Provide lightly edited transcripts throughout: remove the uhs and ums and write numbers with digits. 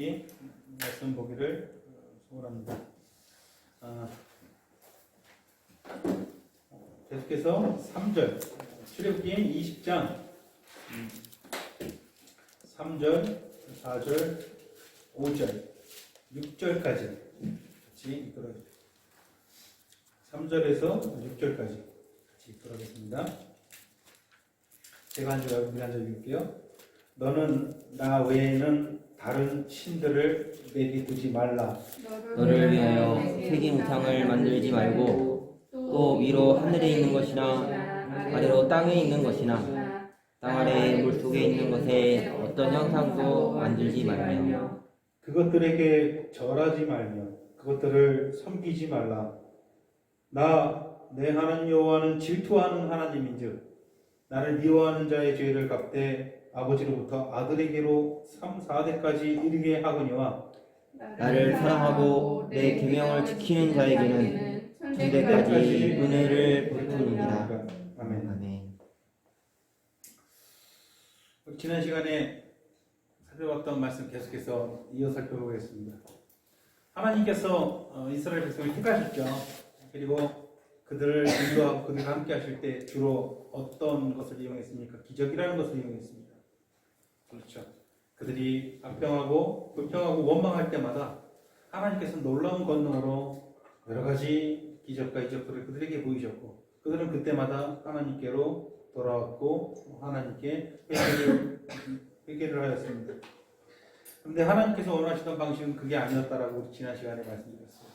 같이 말씀 보기를 소원합니다. 계속해서 3절 출애굽기 20장 3절, 4절, 5절, 6절까지 같이 읽도록 3절에서 6절까지 같이 읽도록 하겠습니다. 제가 한 줄 알고 한 줄 읽을게요. 너는 나 외에는 다른 신들을 내게 두지 말라. 너를 위하여 새긴 우상을 만들지 말고 또 위로 하늘에 있는 것이나 아래로 땅에 있는 것이나 땅 아래 물속에 있는 것에 어떤 형상도 만들지 말며 그것들에게 절하지 말며 그것들을 섬기지 말라. 나 내 하나님 여호와는 질투하는 하나님인즉 나를 미워하는 자의 죄를 갚되 아버지로부터 아들에게로 3, 4대까지 이르게 하거니와 나를 사랑하고 내 계명을 지키는 자에게는 천대까지 은혜를 베푸느니라. 아멘. 아멘. 지난 시간에 살펴봤던 말씀 계속해서 이어 살펴보겠습니다. 하나님께서 이스라엘 백성을 택하셨죠. 그리고 그들을 인도하고 그들과 함께 하실 때 주로 어떤 것을 이용했습니까? 기적이라는 것을 이용했습니다. 그렇죠. 그들이 악평하고 불평하고 원망할 때마다 하나님께서 놀라운 권능으로 여러 가지 기적과 이적들을 그들에게 보이셨고 그들은 그때마다 하나님께로 돌아왔고 하나님께 회개를 하였습니다. 그런데 하나님께서 원하시던 방식은 그게 아니었다라고 지난 시간에 말씀드렸어요.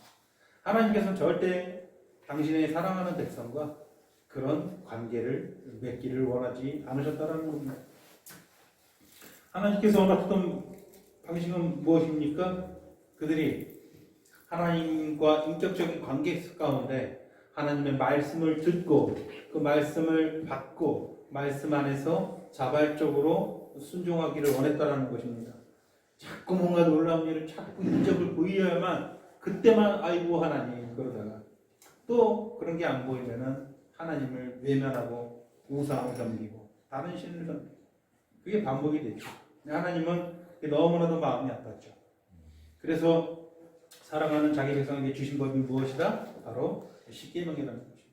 하나님께서는 절대 당신의 사랑하는 백성과 그런 관계를 맺기를 원하지 않으셨다라는 겁니다. 하나님께서 원하셨던 방식은 무엇입니까? 그들이 하나님과 인격적인 관계 가운데 하나님의 말씀을 듣고 그 말씀을 받고 말씀 안에서 자발적으로 순종하기를 원했다라는 것입니다. 자꾸 뭔가 놀라운 일을 자꾸 인적을 보여야만 그때만 아이고 하나님 그러다가 또 그런 게 안 보이면은 하나님을 외면하고 우상을 섬기고 다른 신을 섬기고 그게 반복이 됐죠. 하나님은 너무나도 마음이 아팠죠. 그래서 사랑하는 자기 백성에게 주신 법이 무엇이다? 바로 십계명이라는 것입니다.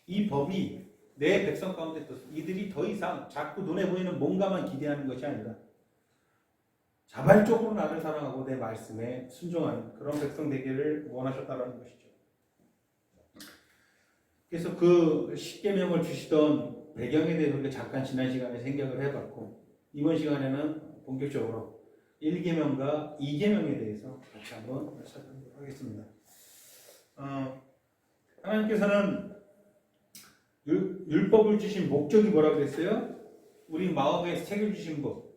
이 법이 내 백성 가운데 떴어. 이들이 더 이상 자꾸 눈에 보이는 뭔가만 기대하는 것이 아니라 자발적으로 나를 사랑하고 내 말씀에 순종하는 그런 백성 되기를 원하셨다는 것이죠. 그래서 그 십계명을 주시던 배경에 대해서 우리가 잠깐 지난 시간에 생각을 해봤고 이번 시간에는 본격적으로 1계명과 2계명에 대해서 같이 한번 살펴보도록 하겠습니다. 하나님께서는 율법을 주신 목적이 뭐라고 그랬어요? 우리 마음에 새겨주신 법.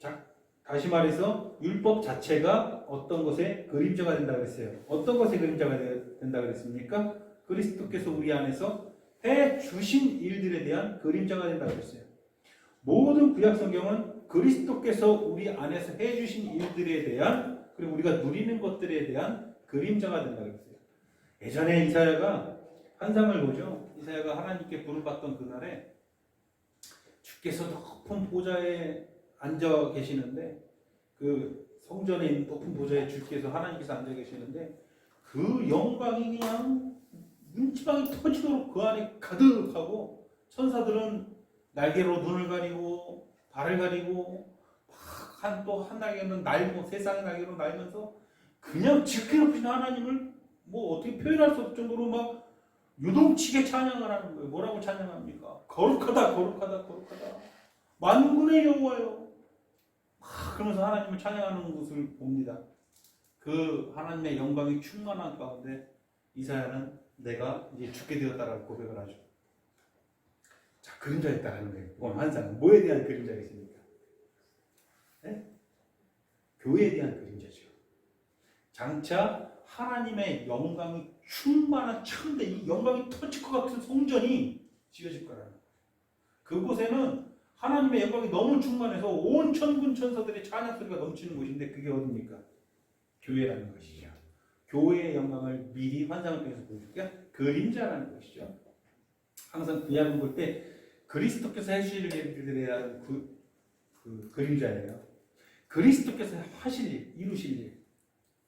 다시 말해서 율법 자체가 어떤 것의 그림자가 된다고 그랬어요. 어떤 것의 그림자가 된다고 그랬습니까? 그리스도께서 우리 안에서 해주신 일들에 대한 그림자가 된다고 그랬어요. 모든 구약 성경은 그리스도께서 우리 안에서 해주신 일들에 대한 그리고 우리가 누리는 것들에 대한 그림자가 된다고 그랬어요. 예전에 이사야가 환상을 보죠. 이사야가 하나님께 부름받던 그날에 주께서 높은 보좌에 앉아 계시는데 그 성전에 있는 높은 보좌에 주께서 하나님께서 앉아 계시는데 그 영광이 그냥 문지방이 터지도록 그 안에 가득하고 천사들은 날개로 눈을 가리고 발을 가리고 또 한 날개는 날고 세상의 날개로 날면서 그냥 지켜놓으신 하나님을 뭐 어떻게 표현할 수 없을 정도로 막 유동치게 찬양을 하는 거예요. 뭐라고 찬양합니까? 거룩하다 거룩하다 거룩하다 만군의 여호와여 그러면서 하나님을 찬양하는 것을 봅니다. 그 하나님의 영광이 충만한 가운데 이사야는 내가 이제 죽게 되었다라고 고백을 하죠. 자, 그림자에 있다라는 거예요. 오늘 환상 뭐에 대한 그림자가 있습니까? 네? 교회에 대한 그림자죠. 장차 하나님의 영광이 충만한 천대 이 영광이 터질 것 같은 성전이 지어질 거라는 거예요. 그곳에는 하나님의 영광이 너무 충만해서 온 천군 천사들의 찬양 소리가 넘치는 곳인데 그게 어디입니까? 교회라는 것이죠. 교회의 영광을 미리 환상을 통해서 보여줄게요. 그림자라는 것이죠. 항상 구약을 볼 때 그리스도께서 해주실 일들에 대한 그 그림자예요. 그리스도께서 하실 일, 이루실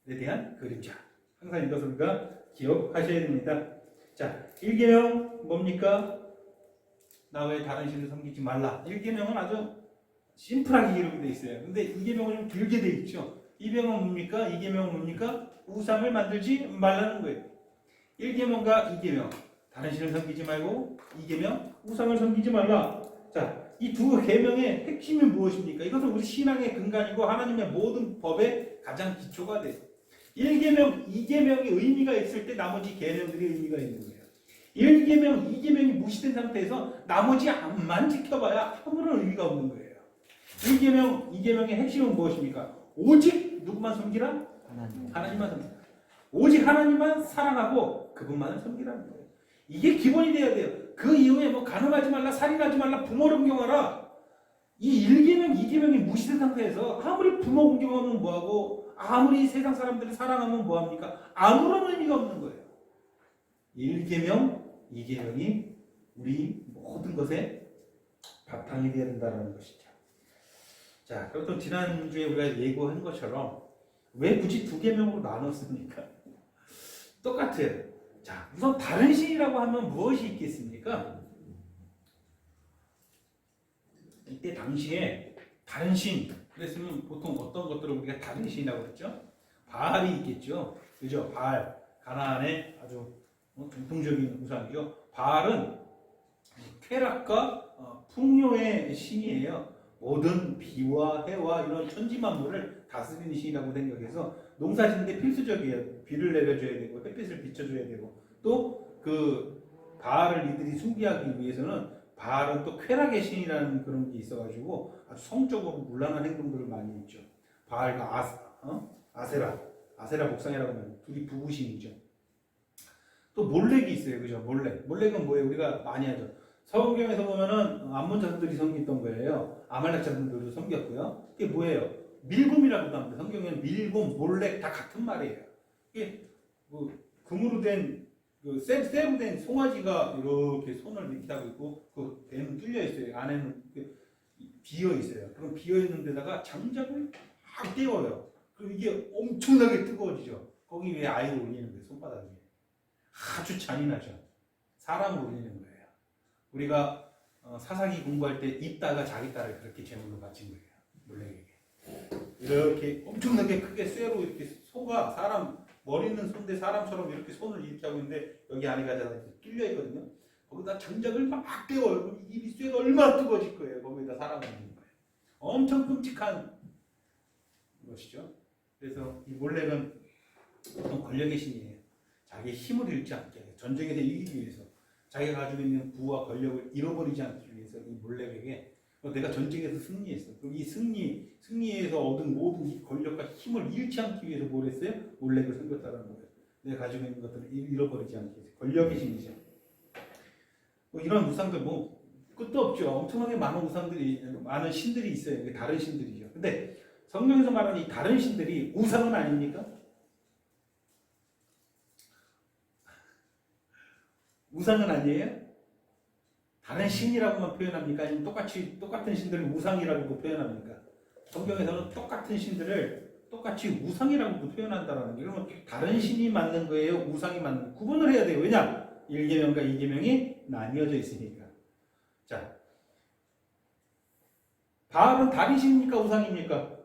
일에 대한 그림자. 항상 이것을 우리가 기억하셔야 됩니다. 자, 1계명 뭡니까? 나 외에 다른 신을 섬기지 말라. 1계명은 아주 심플하게 기록이 되어 있어요. 근데 2계명은 좀 길게 되어 있죠. 2계명은 뭡니까? 2계명은 뭡니까? 우상을 만들지 말라는 거예요. 1계명과 2계명. 다른 신을 섬기지 말고 2계명 우상을 섬기지 말라. 자, 이 두 계명의 핵심이 무엇입니까? 이것은 우리 신앙의 근간이고 하나님의 모든 법의 가장 기초가 돼요. 1계명, 2계명의 의미가 있을 때 나머지 계명들이 의미가 있는 거예요. 1계명, 2계명이 무시된 상태에서 나머지 암만 지켜봐야 아무런 의미가 없는 거예요. 1계명, 2계명의 핵심은 무엇입니까? 오직 누구만 섬기라? 하나님만 섬기라. 오직 하나님만 사랑하고 그분만을 섬기라는 거예요. 이게 기본이 돼야 돼요. 그 이후에 뭐 간음하지 말라, 살인하지 말라, 부모를 공경하라. 이 1계명, 2계명이 무시된 상태에서 아무리 부모 공경하면 뭐하고 아무리 세상 사람들을 사랑하면 뭐합니까? 아무런 의미가 없는 거예요. 1계명, 2계명이 우리 모든 것의 바탕이 되어야 된다는 것이죠. 자, 그렇다면 지난주에 우리가 예고한 것처럼 왜 굳이 2계명으로 나눴습니까? 똑같아요. 자, 우선 다른 신이라고 하면 무엇이 있겠습니까? 이때 당시에 다른 신, 그랬으면 보통 어떤 것들을 우리가 다른 신이라고 했죠? 바알이 있겠죠. 그죠? 바알, 가나안의 아주 전통적인 우상이죠. 바알은 쾌락과 풍요의 신이에요. 모든 비와 해와 이런 천지 만물을 다스리는 신이라고 생각해서 농사 짓는데 필수적이에요. 비를 내려줘야 되고 햇빛을 비춰줘야 되고 또 그 바알을 이들이 숭배하기 위해서는 바알은 또 쾌락의 신이라는 그런 게 있어가지고 아주 성적으로 문란한 행동들을 많이 했죠. 바알과 아세라 목상이라고 하면 둘이 부부신이죠. 또 몰렉이 있어요, 그죠? 몰렉은 뭐예요? 우리가 많이 하죠. 성경에서 보면은 암몬 자손들이 섬겼던 거예요. 아말렉 자손들도 섬겼고요. 이게 뭐예요? 밀곰이라고도 합니다. 성경에는 밀곰, 몰렉 다 같은 말이에요. 이게 뭐 금으로 된 그 쇠로 된 송아지가 이렇게 손을 이렇게 하고 있고 그 배는 뚫려 있어요. 안에는 비어 있어요. 그럼 비어 있는 데다가 장작을 막 떼어요. 그럼 이게 엄청나게 뜨거워지죠. 거기 위에 아이를 올리는 거예요. 손바닥 위에. 아주 잔인하죠. 사람을 올리는 거예요. 우리가 사사기 공부할 때 입다가 자기 딸을 그렇게 제물로 바친 거예요. 몰렉에게. 이렇게 엄청나게 크게 쇠로 이렇게 소가 사람 머리는 손대 사람처럼 이렇게 손을 이렇게 하고 있는데 여기 안에가 뚫려 있거든요. 거기다 장작을 막 떼어요. 그럼 이 쇠가 얼마나 뜨거워질 거예요. 거기다 사람을 있는 거예요. 엄청 끔찍한 것이죠. 그래서 이 몰렉은 보통 권력의 신이에요. 자기의 힘을 잃지 않게 전쟁에서 이기기 위해서 자기가 가지고 있는 부와 권력을 잃어버리지 않기 위해서 이 몰렉에게 내가 전쟁에서 승리했어. 그럼 이 승리에서 얻은 모든 이 권력과 힘을 잃지 않기 위해서 뭘 했어요? 몰렉을 섬겼다는 거예요. 내가 가지고 있는 것들을 잃어버리지 않기 위해서. 권력의 신이죠. 뭐 이런 우상들 뭐 끝도 없죠. 엄청나게 많은 우상들이, 많은 신들이 있어요. 이게 다른 신들이죠. 근데 성경에서 말하는 이 다른 신들이 우상은 아닙니까? 우상은 아니에요? 다른 신이라고만 표현합니까? 아니면 똑같은 신들을 우상이라고 표현합니까? 성경에서는 똑같은 신들을 똑같이 우상이라고 표현한다는 게 그러면 다른 신이 맞는 거예요? 우상이 맞는 거예요? 구분을 해야 돼요. 왜냐? 1계명과 2계명이 나뉘어져 있으니까. 자, 바알은 다른 신입니까? 우상입니까?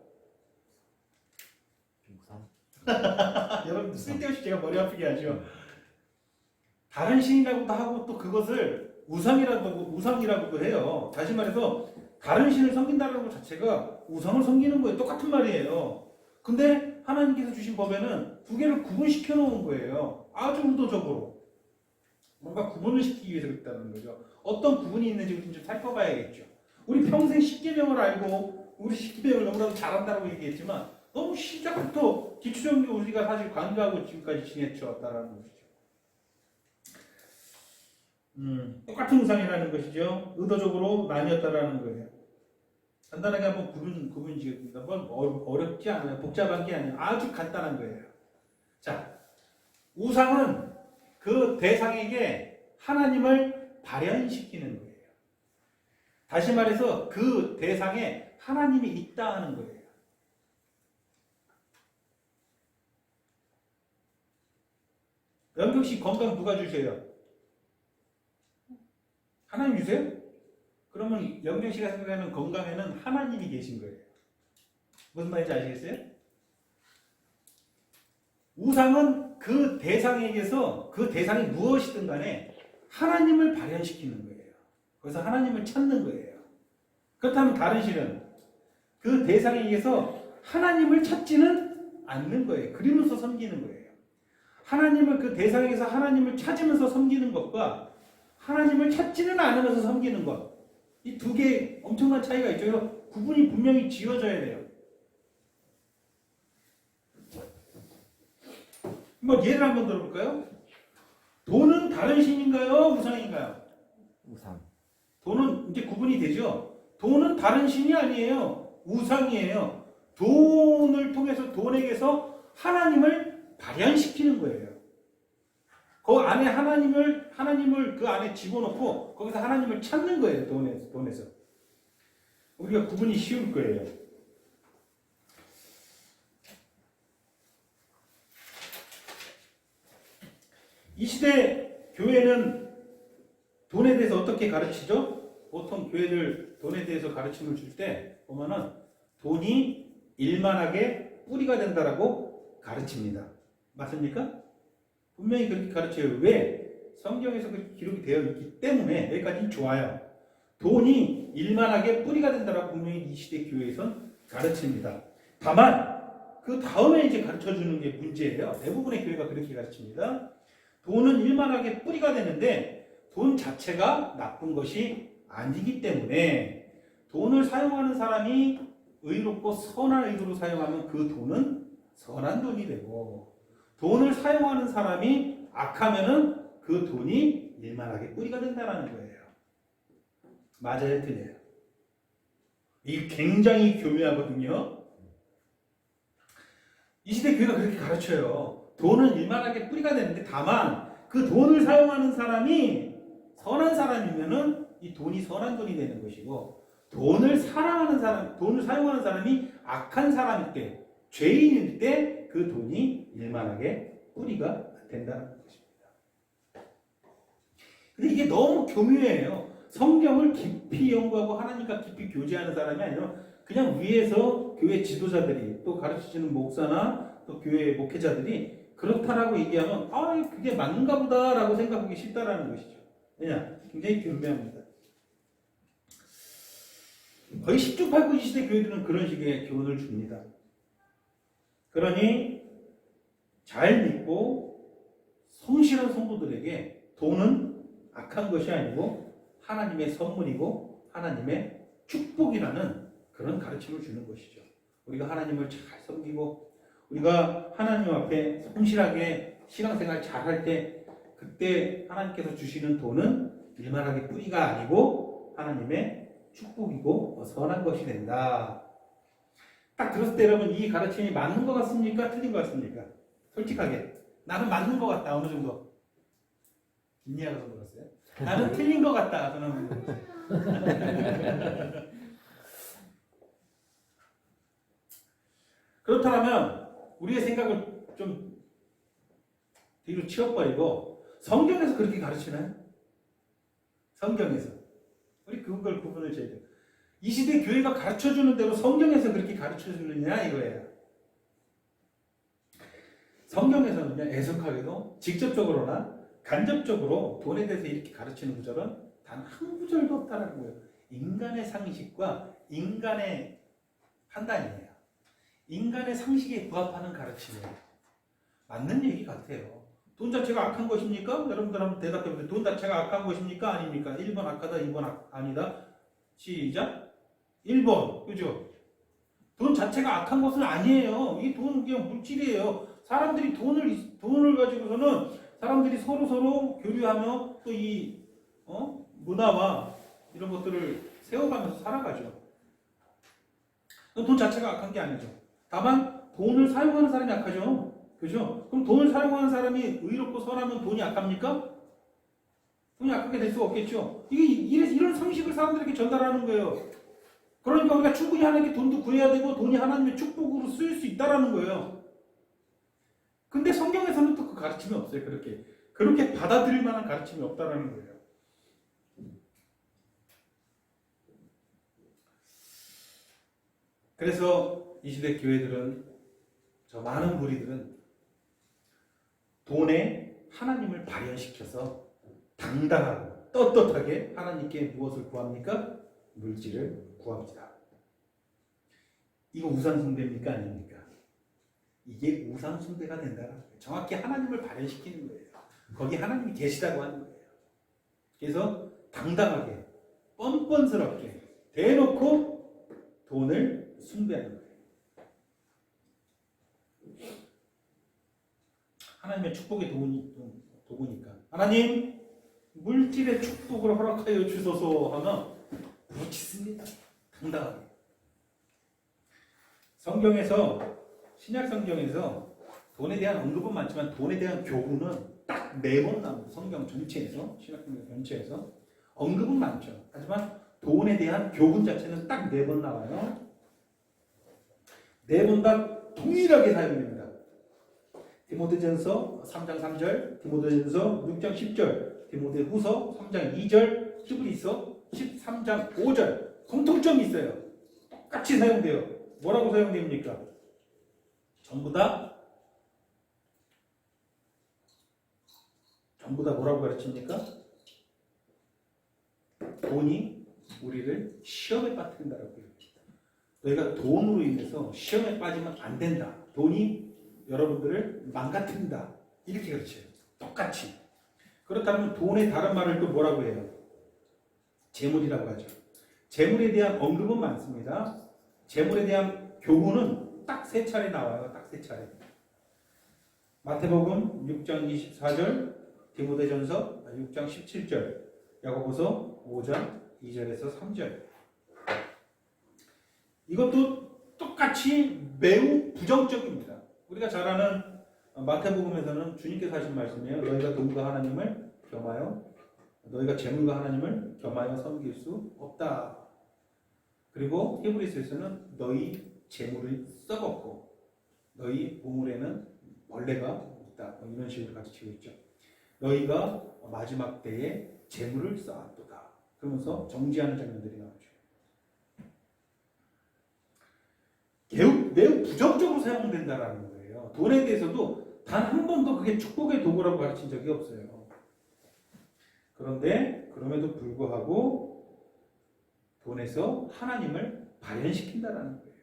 우상. 여러분 쓸데없이 제가 머리 아프게 하죠. 다른 신이라고도 하고 또 그것을 우상이라고도 해요. 다시 말해서 다른 신을 섬긴다는 것 자체가 우상을 섬기는 거예요. 똑같은 말이에요. 근데 하나님께서 주신 법에는 두 개를 구분시켜 놓은 거예요. 아주 의도적으로. 뭔가 구분을 시키기 위해서 그랬다는 거죠. 어떤 구분이 있는지 우리는 좀 살펴봐야겠죠. 우리 평생 10계명을 알고 우리 10계명을 너무나도 잘한다고 얘기했지만 너무 시작부터 기초적인 게 우리가 사실 관가하고 지금까지 지내쳐왔다는 것이죠. 똑같은 우상이라는 것이죠. 의도적으로 나뉘었다라는 거예요. 간단하게 한번 구분 지었습니다. 어렵지 않아요. 복잡한 게 아니에요. 아주 간단한 거예요. 자, 우상은 그 대상에게 하나님을 발현시키는 거예요. 다시 말해서 그 대상에 하나님이 있다 하는 거예요. 영경씨 건강 누가 주세요? 하나님 주세요? 그러면 영경씨가 생각하는 건강에는 하나님이 계신 거예요. 무슨 말인지 아시겠어요? 우상은 그 대상에게서 그 대상이 무엇이든 간에 하나님을 발현시키는 거예요. 그래서 하나님을 찾는 거예요. 그렇다면 다른 신은 그 대상에게서 하나님을 찾지는 않는 거예요. 그리면서 섬기는 거예요. 하나님을 그 대상에게서 하나님을 찾으면서 섬기는 것과 하나님을 찾지는 않으면서 섬기는 것, 이 두 개의 엄청난 차이가 있죠. 그래서 구분이 분명히 지어져야 돼요. 뭐 예를 한번 들어볼까요? 돈은 다른 신인가요? 우상인가요? 우상. 돈은 이제 구분이 되죠. 돈은 다른 신이 아니에요. 우상이에요. 돈을 통해서 돈에게서 하나님을 발현시키는 거예요. 그 안에 하나님을 그 안에 집어넣고 거기서 하나님을 찾는 거예요. 돈에서. 우리가 구분이 쉬울 거예요. 이 시대 교회는 돈에 대해서 어떻게 가르치죠? 보통 교회들 돈에 대해서 가르침을 줄 때 보면은 돈이 일만하게 뿌리가 된다라고 가르칩니다. 맞습니까? 분명히 그렇게 가르쳐요. 왜? 성경에서 그렇게 기록이 되어 있기 때문에 여기까지 좋아요. 돈이 일만하게 뿌리가 된다라고 분명히 이 시대 교회에선 가르칩니다. 다만 그 다음에 이제 가르쳐주는 게 문제예요. 대부분의 교회가 그렇게 가르칩니다. 돈은 일만하게 뿌리가 되는데 돈 자체가 나쁜 것이 아니기 때문에 돈을 사용하는 사람이 의롭고 선한 의도로 사용하면 그 돈은 선한 돈이 되고, 돈을 사용하는 사람이 악하면은 그 돈이 일만하게 뿌리가 된다는 거예요. 맞아요, 틀려요? 이게 굉장히 교묘하거든요. 이 시대 교회가 그렇게 가르쳐요. 돈은 일만하게 뿌리가 되는데 다만 그 돈을 사용하는 사람이 선한 사람이면은 이 돈이 선한 돈이 되는 것이고, 돈을 사랑하는 사람, 돈을 사용하는 사람이 악한 사람일 때, 죄인일 때 그 돈이 일만하게 뿌리가 된다는 것입니다. 근데 이게 너무 교묘해요. 성경을 깊이 연구하고 하나님과 깊이 교제하는 사람이 아니라 그냥 위에서 교회 지도자들이 또 가르치시는 목사나 또 교회 목회자들이 그렇다라고 얘기하면 그게 맞는가 보다라고 생각하기 쉽다라는 것이죠. 왜냐? 굉장히 교묘합니다. 거의 10중 8구 이 시대 교회들은 그런 식의 교훈을 줍니다. 그러니 잘 믿고 성실한 성도들에게 돈은 악한 것이 아니고 하나님의 선물이고 하나님의 축복이라는 그런 가르침을 주는 것이죠. 우리가 하나님을 잘 섬기고 우리가 하나님 앞에 성실하게 신앙생활 잘 할 때 그때 하나님께서 주시는 돈은 일만하게 뿌리가 아니고 하나님의 축복이고 선한 것이 된다. 딱 들었을 때 여러분 이 가르침이 맞는 것 같습니까? 틀린 것 같습니까? 솔직하게 나는 맞는 것 같다. 어느 정도 김리아가 물었어요. 나는 틀린 것 같다. 저는 그렇다면 우리의 생각을 좀 뒤로 치워버리고 성경에서 그렇게 가르치나요? 성경에서 우리 그걸 구분을 줘야 돼요. 이 시대 교회가 가르쳐주는 대로 성경에서 그렇게 가르쳐주느냐 이거예요. 성경에서는요, 애석하게도 직접적으로나 간접적으로 돈에 대해서 이렇게 가르치는 구절은 단 한 구절도 없다는 거예요. 인간의 상식과 인간의 판단이에요. 인간의 상식에 부합하는 가르침이에요. 맞는 얘기 같아요. 돈 자체가 악한 것입니까? 여러분들 한번 대답해보세요. 돈 자체가 악한 것입니까? 아닙니까? 1번 악하다, 2번 아니다. 시작. 1번. 그죠? 돈 자체가 악한 것은 아니에요. 이 돈은 그냥 물질이에요. 사람들이 돈을 가지고서는 사람들이 서로 교류하며 또 이 문화와 이런 것들을 세워가면서 살아가죠. 돈 자체가 악한 게 아니죠. 다만 돈을 사용하는 사람이 악하죠. 그죠? 그럼 돈을 사용하는 사람이 의롭고 선하면 돈이 악합니까? 돈이 악하게 될 수가 없겠죠. 이런 상식을 사람들에게 전달하는 거예요. 그러니까 우리가 충분히 하나님께 돈도 구해야 되고 돈이 하나님의 축복으로 쓰일 수 있다라는 거예요. 근데 성경에서는 또 그 가르침이 없어요. 그렇게 받아들일 만한 가르침이 없다라는 거예요. 그래서 이 시대 교회들은, 저 많은 무리들은 돈에 하나님을 발현시켜서 당당하고 떳떳하게 하나님께 무엇을 구합니까? 물질을 구합니다. 이거 우상숭배입니까? 아닙니까? 이게 우상숭배가 된다는 거예요. 정확히 하나님을 발현시키는 거예요. 거기 하나님이 계시다고 하는 거예요. 그래서 당당하게 뻔뻔스럽게 대놓고 돈을 숭배하는 거예요. 하나님의 축복의 도구니까. 하나님, 물질의 축복을 허락하여 주소서 하면 부르짖습니다. 당당하게. 성경에서, 신약 성경에서 돈에 대한 언급은 많지만 돈에 대한 교훈은 딱 4번 나옵니다. 성경 전체에서, 신약 성경 전체에서 언급은 많죠. 하지만 돈에 대한 교훈 자체는 딱 4번 나와요. 4번 다 동일하게 사용됩니다. 디모데전서 3장 3절, 디모데전서 6장 10절, 디모데후서 3장 2절, 히브리서 13장 5절. 공통점이 있어요. 똑같이 사용돼요. 뭐라고 사용됩니까? 전부 다 뭐라고 가르칩니까? 돈이 우리를 시험에 빠뜨린다라고 해요. 너희가 돈으로 인해서 시험에 빠지면 안 된다. 돈이 여러분들을 망가뜨린다. 이렇게 가르쳐요. 똑같이. 그렇다면 돈의 다른 말을 또 뭐라고 해요? 재물이라고 하죠. 재물에 대한 언급은 많습니다. 재물에 대한 교훈은 딱 3차례 나와요. 딱 3차례. 마태복음 6장 24절, 디모데전서 6장 17절, 야고보서 5장 2절에서 3절. 이것도 똑같이 매우 부정적입니다. 우리가 잘 아는 마태복음에서는 주님께서 하신 말씀이에요. 너희가 돈과 하나님을 겸하여, 너희가 재물과 하나님을 겸하여 섬길 수 없다. 그리고 히브리서에서는 너희 재물을 썩었고 너희 보물에는 벌레가 있다. 이런 식으로 가르치고 있죠. 너희가 마지막 때에 재물을 쌓았도다. 그러면서 정지하는 장면들이 나오죠. 매우 부정적으로 사용된다라는 거예요. 돈에 대해서도 단 한 번도 그게 축복의 도구라고 가르친 적이 없어요. 그런데 그럼에도 불구하고 돈에서 하나님을 발현시킨다라는 거예요.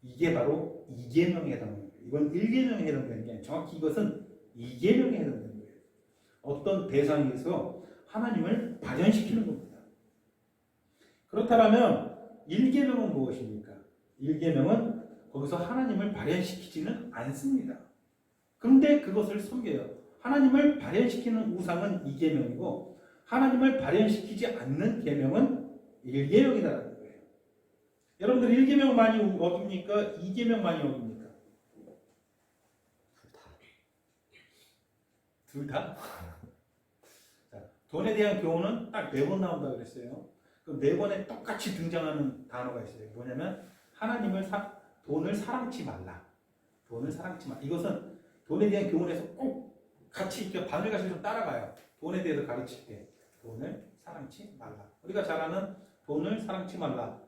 이게 바로 2계명에 해당하는 거예요. 이건 1계명에 해당되는 게 아니라 정확히 이것은 2계명에 해당되는 거예요. 어떤 대상에서 하나님을 발현시키는 겁니다. 그렇다면 1계명은 무엇입니까? 1계명은 거기서 하나님을 발현시키지는 않습니다. 그런데 그것을 섬겨요. 하나님을 발현시키는 우상은 2계명이고 하나님을 발현시키지 않는 계명은 1계명이다라는 거예요. 여러분들 1계명 많이 어깁니까? 2계명 많이 어깁니까? 둘 다? 자, 돈에 대한 교훈은 딱 4번 나온다고 그랬어요. 그 4번에 똑같이 등장하는 단어가 있어요. 뭐냐면 돈을 사랑치 말라. 돈을 사랑치 말라. 이것은 돈에 대한 교훈에서 꼭 같이 이렇게 바늘같이 좀 따라가요. 돈에 대해서 가르칠 때 돈을 사랑치 말라. 우리가 잘 아는 돈을 사랑치 말라.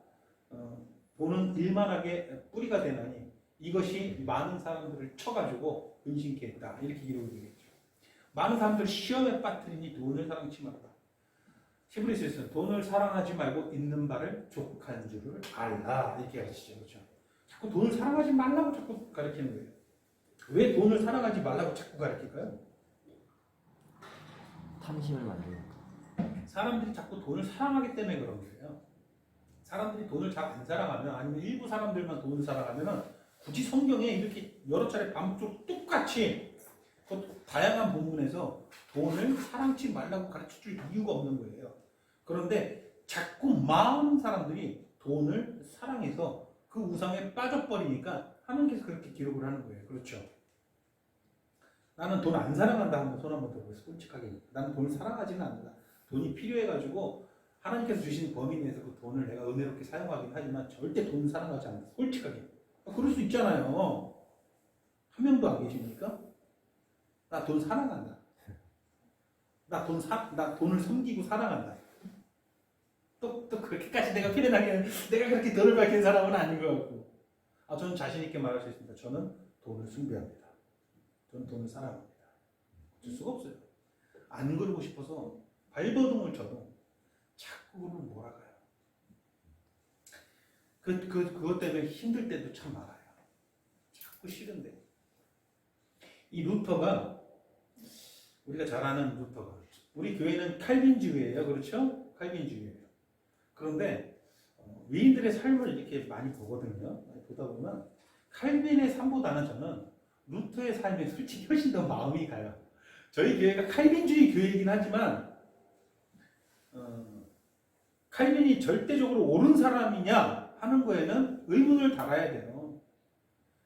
돈은 일만하게 뿌리가 되나니 이것이 많은 사람들을 쳐가지고 근심케 했다. 이렇게 기록이 되겠죠. 많은 사람들을 시험에 빠뜨리니 돈을 사랑치 말라. 히브리서에서는 돈을 사랑하지 말고 있는 바를 족한 줄을 알라. 이렇게 가르치죠. 그렇죠? 자꾸 돈을 사랑하지 말라고 자꾸 가르치는 거예요. 왜 돈을 사랑하지 말라고 자꾸 가르칠까요? 탐심을 만드는. 사람들이 자꾸 돈을 사랑하기 때문에 그런 거예요. 사람들이 돈을 잘 안 사랑하면, 아니면 일부 사람들만 돈을 사랑하면 굳이 성경에 이렇게 여러 차례 반복적으로 똑같이 다양한 본문에서 돈을 사랑치 말라고 가르쳐줄 이유가 없는 거예요. 그런데 자꾸 많은 사람들이 돈을 사랑해서 그 우상에 빠져버리니까 하나님께서 그렇게 기록을 하는 거예요. 그렇죠? 나는 돈 안 사랑한다 하면 손 한번 들어보세요. 솔직하게. 나는 돈을 사랑하지는 않는다. 돈이 필요해가지고 하나님께서 주신 범위 내에서 그 돈을 내가 은혜롭게 사용하긴 하지만 절대 돈 사랑하지 않는다. 솔직하게. 그럴 수 있잖아요. 한 명도 안 계십니까? 나 돈 사랑한다. 나 돈을 섬기고 사랑한다. 또 그렇게까지 내가 표현하기에는 내가 그렇게 돈을 밝힌 사람은 아닌 것 같고. 저는 자신 있게 말할 수 있습니다. 저는 돈을 숭배합니다. 저는 돈을 사랑합니다. 어쩔 수가 없어요. 안 그러고 싶어서 발버둥을 쳐도 자꾸 그러면 몰아가요. 그것 때문에 힘들 때도 참 많아요. 자꾸 싫은데. 이 루터가, 우리가 잘 아는 루터가, 우리 교회는 칼빈주의예요. 그렇죠? 칼빈주의예요. 그런데 위인들의 삶을 이렇게 많이 보거든요. 많이 보다 보면 칼빈의 삶보다는 저는 루터의 삶에 솔직히 훨씬 더 마음이 가요. 저희 교회가 칼빈주의 교회이긴 하지만 칼빈이 절대적으로 옳은 사람이냐 하는 거에는 의문을 달아야 돼요.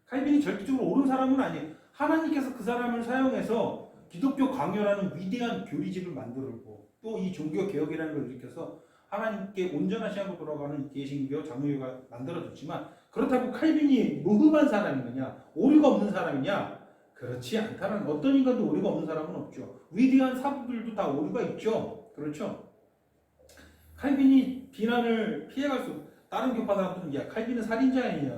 칼빈이 절대적으로 옳은 사람은 아니에요. 하나님께서 그 사람을 사용해서 기독교 강요라는 위대한 교리집을 만들고 또 이 종교 개혁이라는 걸 일으켜서 하나님께 온전하신 하고 돌아가는 개신교 장로교가 만들어졌지만 그렇다고 칼빈이 무흠한 사람이냐 오류가 없는 사람이냐 그렇지 않다는 어떤 인간도 오류가 없는 사람은 없죠. 위대한 사부들도 다 오류가 있죠. 그렇죠. 칼빈이 비난을 피해갈 수 다른 교파 사람들은 야 칼빈은 살인자이냐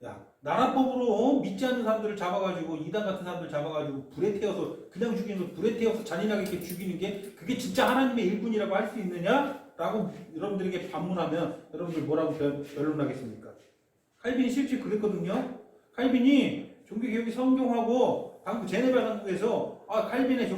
야 나라법으로 믿지 않는 사람들을 잡아가지고 이단 같은 사람들 잡아가지고 불에 태워서 그냥 죽이는 거 불에 태워서 잔인하게 이렇게 죽이는 게 그게 진짜 하나님의 일꾼이라고 할 수 있느냐? 라고 여러분들에게 반문하면 여러분들 뭐라고 변론하겠습니까? 칼빈이 실제 그랬거든요. 칼빈이 종교개혁이 성경하고 방금 제네바 당국에서 칼빈의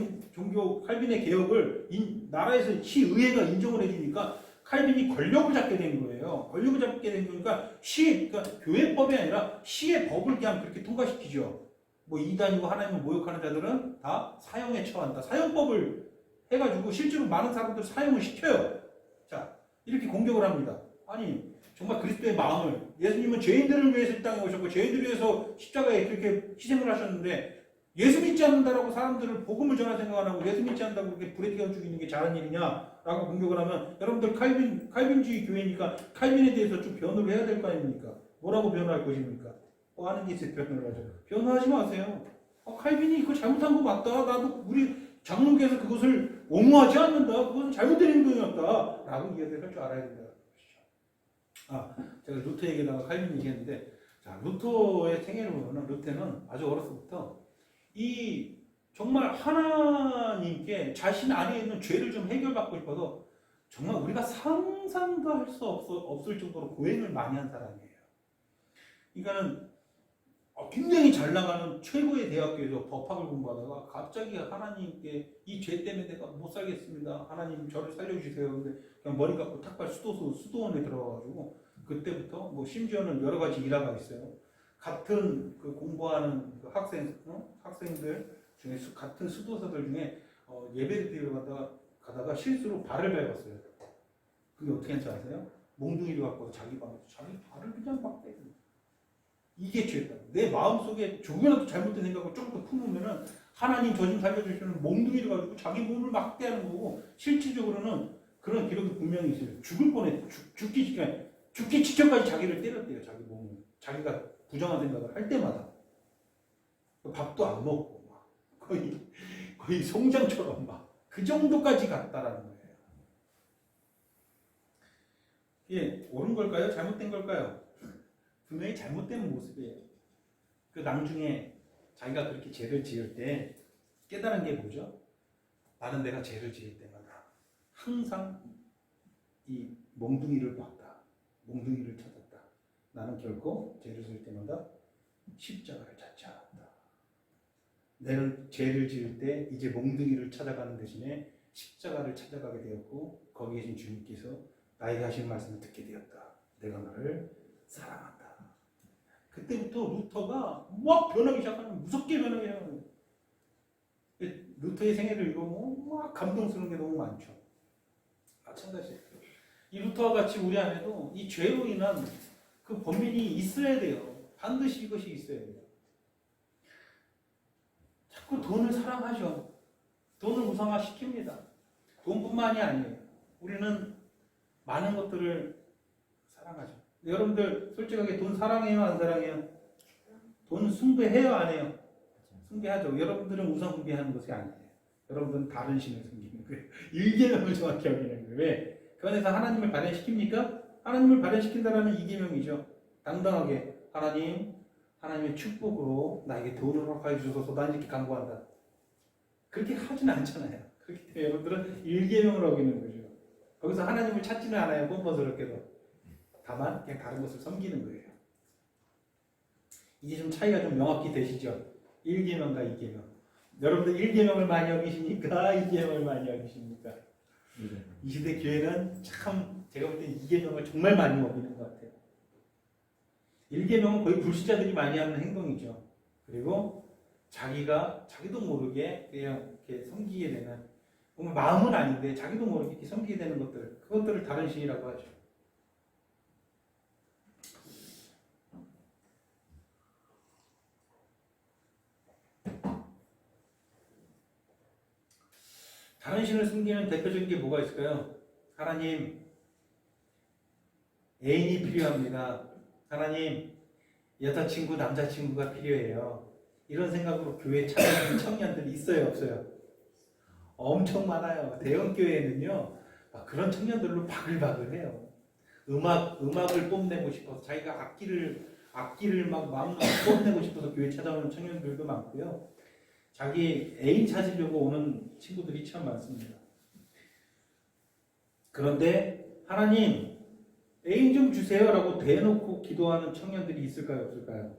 칼빈의 개혁을 나라에서 시의회가 인정을 해주니까 칼빈이 권력을 잡게 된 거예요. 권력을 잡게 된 거니까 그러니까 교회법이 아니라 시의 법을 그냥 그렇게 통과시키죠. 뭐 이단이고 하나님을 모욕하는 자들은 다 사형에 처한다. 사형법을 해가지고 실제로 많은 사람들 사형을 시켜요. 자, 이렇게 공격을 합니다. 아니 정말 그리스도의 마음을 예수님은 죄인들을 위해서 이 땅에 오셨고 죄인들을 위해서 십자가에 그렇게 희생을 하셨는데 예수 믿지 않는다라고 사람들을 복음을 전할 생각 안 하고 예수 믿지 않는다고 그렇게 불에 태워 죽이는 게 잘한 일이냐라고 공격을 하면 여러분들 칼빈주의 교회니까 칼빈에 대해서 좀 변호를 해야 될 거 아닙니까? 뭐라고 변호할 것입니까? 하는 게 있어요. 변호를 하죠. 변호하지 마세요. 칼빈이 이거 잘못한 거 맞다. 나도 우리 장로께서 그것을 옹호하지 않는다. 그것은 잘못된 행동이었다. 라고 이야기를 할 줄 알아야 된다. 제가 루터 얘기하다가 칼빈 얘기했는데 자, 루터의 생애를 보면 루터는 아주 어렸을부터 이 정말 하나님께 자신 안에 있는 죄를 좀 해결받고 싶어서 정말 우리가 상상도 할 수 없을 정도로 고행을 많이 한 사람이에요. 그러니까는 굉장히 잘 나가는 최고의 대학교에서 법학을 공부하다가 갑자기 하나님께 이 죄 때문에 내가 못 살겠습니다. 하나님 저를 살려주세요. 근데 그냥 머리 감고 탁발 수도원에 들어가가지고 그때부터 뭐 심지어는 여러 가지 일화가 있어요. 같은 그 공부하는 그 학생들 중에 같은 수도사들 중에 예배를 드리러 가다가 실수로 발을 밟았어요. 그게 어떻게 한지 아세요? 몽둥이를 갖고 자기 발을 그냥 막 때리는. 이게 죄다. 내 마음속에 조금이라도 잘못된 생각을 조금 더 품으면은 하나님 저 좀 살려주시면 몽둥이를 가지고 자기 몸을 막 때리는 거고 실질적으로는 그런 기록이 분명히 있어요. 죽을 뻔해. 죽기 직전까지 자기를 때렸대요. 자기 몸을. 자기가 부정한 생각을 할 때마다 밥도 안 먹고 막 거의 송장처럼 막 그 정도까지 갔다라는 거예요. 이게 옳은 걸까요? 잘못된 걸까요? 분명히 잘못된 모습이에요. 그 나중에 자기가 그렇게 죄를 지을 때 깨달은 게 뭐죠? 나는 내가 죄를 지을 때마다 항상 이 몽둥이를 봤다. 몽둥이를 찾았다. 나는 결코 죄를 지을 때마다 십자가를 찾지 않았다. 내는 죄를 지을 때 이제 몽둥이를 찾아가는 대신에 십자가를 찾아가게 되었고 거기에 계신 주님께서 나에게 하신 말씀을 듣게 되었다. 내가 너를 사랑한다. 그때부터 루터가 막 변하기 시작하는 무섭게 변하게 하는 거예요. 루터의 생애를 읽어보면 막 감동스러운 게 너무 많죠. 마찬가지예요. 이 루터와 같이 우리 안에도 이 죄로 인한 그 범인이 있어야 돼요. 반드시 이것이 있어야 돼요. 자꾸 돈을 사랑하죠. 돈을 우상화시킵니다. 돈뿐만이 아니에요. 우리는 많은 것들을 사랑하죠. 여러분들 솔직하게 돈 사랑해요? 안 사랑해요? 돈 숭배해요? 안 해요? 숭배하죠. 여러분들은 우상 숭배하는 것이 아니에요. 여러분들은 다른 신을 섬기는 거예요. 일계명을 정확히 어기는 거예요. 왜? 그 안에서 하나님을 발현시킵니까? 하나님을 발현시킨다라는 이계명이죠. 당당하게 하나님의 축복으로 나에게 돈을 허락해 주셔서 난 이렇게 간구한다. 그렇게 하지는 않잖아요. 그렇기 때문에 여러분들은 일계명을 어기는 거죠. 거기서 하나님을 찾지는 않아요. 뻔뻔스럽게도. 다만 그냥 다른 것을 섬기는 거예요. 이제 좀 차이가 좀 명확히 되시죠? 1계명과 2계명. 여러분들 1계명을 많이 어기십니까? 2계명을 많이 어기십니까? 이 시대 교회는 참 제가 볼 때 2계명을 정말 많이 어기는 것 같아요. 1계명은 거의 불신자들이 많이 하는 행동이죠. 그리고 자기도 모르게 그냥 이렇게 섬기게 되는, 마음은 아닌데 자기도 모르게 이렇게 섬기게 되는 것들, 그것들을 다른 신이라고 하죠. 다른 신을 숨기는 대표적인 게 뭐가 있을까요? 하나님, 애인이 필요합니다. 하나님, 여자친구, 남자친구가 필요해요. 이런 생각으로 교회에 찾아오는 청년들이 있어요, 없어요? 엄청 많아요. 대형 교회에는요, 그런 청년들로 바글바글해요. 음악을 뽐내고 싶어서, 자기가 악기를 막 마음껏 뽐내고 싶어서 교회 찾아오는 청년들도 많고요. 자기 애인 찾으려고 오는 친구들이 참 많습니다. 그런데 하나님 애인 좀 주세요라고 대놓고 기도하는 청년들이 있을까요, 없을까요?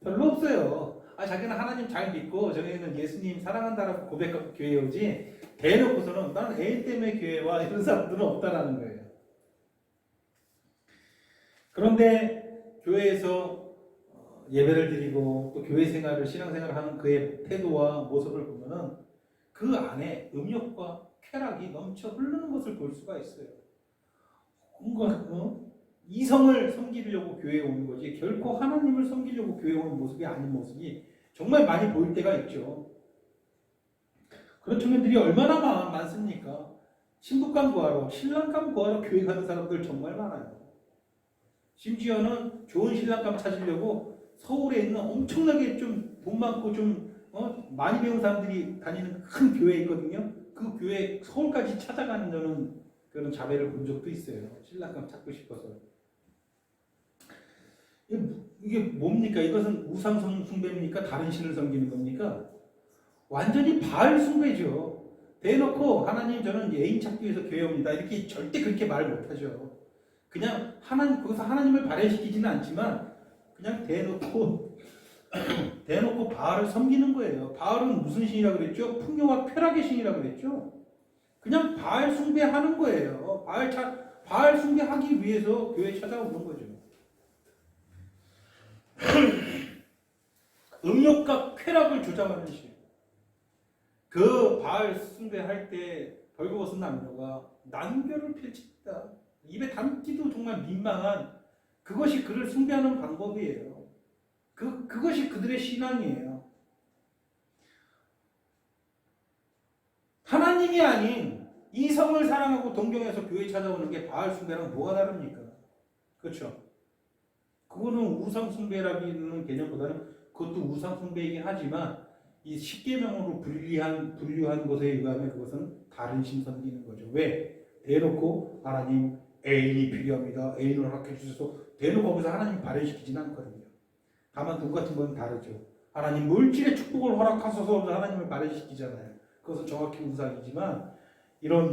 별로 없어요. 자기는 하나님 잘 믿고 저희는 예수님 사랑한다라고 고백하고 교회에 오지, 대놓고서는 나는 애인 때문에 교회에 와, 이런 사람들은 없다라는 거예요. 그런데 교회에서 예배를 드리고 또 교회 생활을, 신앙생활을 하는 그의 태도와 모습을 보면은 그 안에 음욕과 쾌락이 넘쳐 흐르는 것을 볼 수가 있어요. 뭔가 이성을 섬기려고 교회에 오는 거지 결코 하나님을 섬기려고 교회에 오는 모습이 아닌 모습이 정말 많이 보일 때가 있죠. 그런 청년들이 얼마나 많습니까? 신부감 구하러, 신랑감 구하러 교회 가는 사람들 정말 많아요. 심지어는 좋은 신랑감 찾으려고 서울에 있는 엄청나게 좀 돈 많고 좀 많이 배운 사람들이 다니는 큰 교회 있거든요. 그 교회 서울까지 찾아가는 저는 그런 자매를 본 적도 있어요. 신랑감 찾고 싶어서. 이게 뭡니까? 이것은 우상 숭배입니까? 다른 신을 섬기는 겁니까? 완전히 바알 숭배죠. 대놓고 하나님 저는 애인 찾기 위해서 교회 옵니다. 이렇게 절대 그렇게 말 못하죠. 그냥 거기서 하나님을 발현시키지는 않지만 그냥 대놓고 바알을 섬기는 거예요. 바알은 무슨 신이라고 그랬죠? 풍요와 쾌락의 신이라고 그랬죠? 그냥 바알 숭배하는 거예요. 바알 숭배하기 위해서 교회에 찾아오는 거죠. 음욕과 쾌락을 조장하는 신. 그 바알 숭배할 때 벌거벗은 남녀가 난교를 펼쳤다. 입에 담기도 정말 민망한, 그것이 그를 숭배하는 방법이에요. 그것이 그들의 신앙이에요. 하나님이 아닌 이성을 사랑하고 동경해서 교회에 찾아오는 게 바알 숭배랑 뭐가 다릅니까? 그렇죠? 그거는 우상 숭배라는 개념보다는 그것도 우상 숭배이긴 하지만 이 십계명으로 분류한 것에 의하면 그것은 다른 신 섬기는 거죠. 왜? 대놓고 하나님 애인이 필요합니다. 애인을 허락해 주셔서 대놓고 거기서 하나님 발현시키지는 않거든요. 다만 눈 같은 건 다르죠. 하나님 물질의 축복을 허락하셔서 하나님을 발현시키잖아요. 그것은 정확히 우상이지만 이런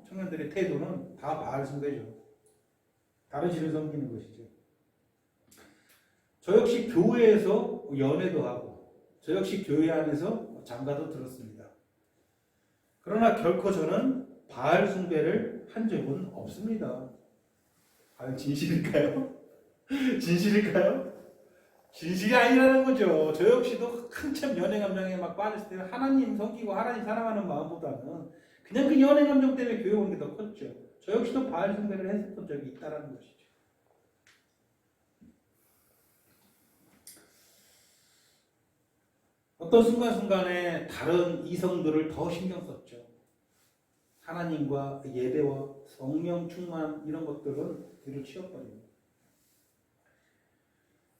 청년들의 태도는 다 바알 숭배죠. 다른 신을 섬기는 것이죠. 저 역시 교회에서 연애도 하고 저 역시 교회 안에서 장가도 들었습니다. 그러나 결코 저는 바알 숭배를 한 적은 없습니다. 진실일까요? 진실일까요? 진실이 아니라는 거죠. 저 역시도 한참 연애 감정에 막 빠졌을 때는 하나님 섬기고 하나님 사랑하는 마음보다는 그냥 그 연애 감정 때문에 교회 오는 게 더 컸죠. 저 역시도 바알 숭배를 했었던 적이 있다는 것이죠. 어떤 순간순간에 다른 이성들을 더 신경 썼죠. 하나님과 예배와 성령 충만 이런 것들은 뒤로 치워버립니다.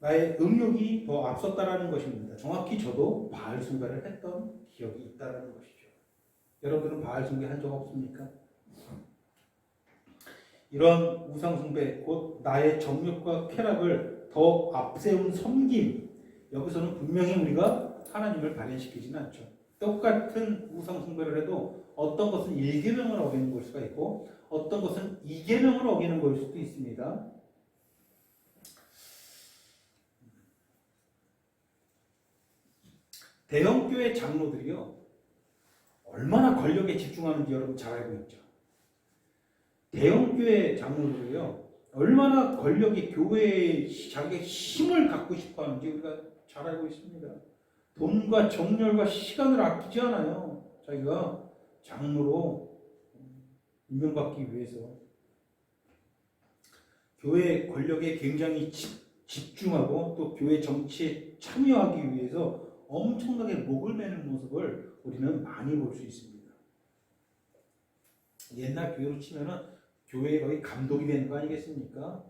나의 음욕이 더 앞섰다라는 것입니다. 정확히 저도 바알 숭배를 했던 기억이 있다라는 것이죠. 여러분들은 바알 숭배 한 적 없습니까? 이런 우상 숭배, 곧 나의 정욕과 쾌락을 더 앞세운 섬김, 여기서는 분명히 우리가 하나님을 발현시키지는 않죠. 똑같은 우상 숭배를 해도 어떤 것은 1계명을 어기는 걸 수가 있고 어떤 것은 2계명을 어기는 걸 수도 있습니다. 대형교회 장로들이요, 얼마나 권력에 집중하는지 여러분 잘 알고 있죠. 대형교회 장로들이요, 얼마나 권력이 교회에 자기의 힘을 갖고 싶어 하는지 우리가 잘 알고 있습니다. 돈과 정열과 시간을 아끼지 않아요. 자기가 장로로 임명받기 위해서. 교회 권력에 굉장히 집중하고 또 교회 정치에 참여하기 위해서 엄청나게 목을 매는 모습을 우리는 많이 볼 수 있습니다. 옛날 교회로 치면은 교회에 거의 감독이 되는 거 아니겠습니까?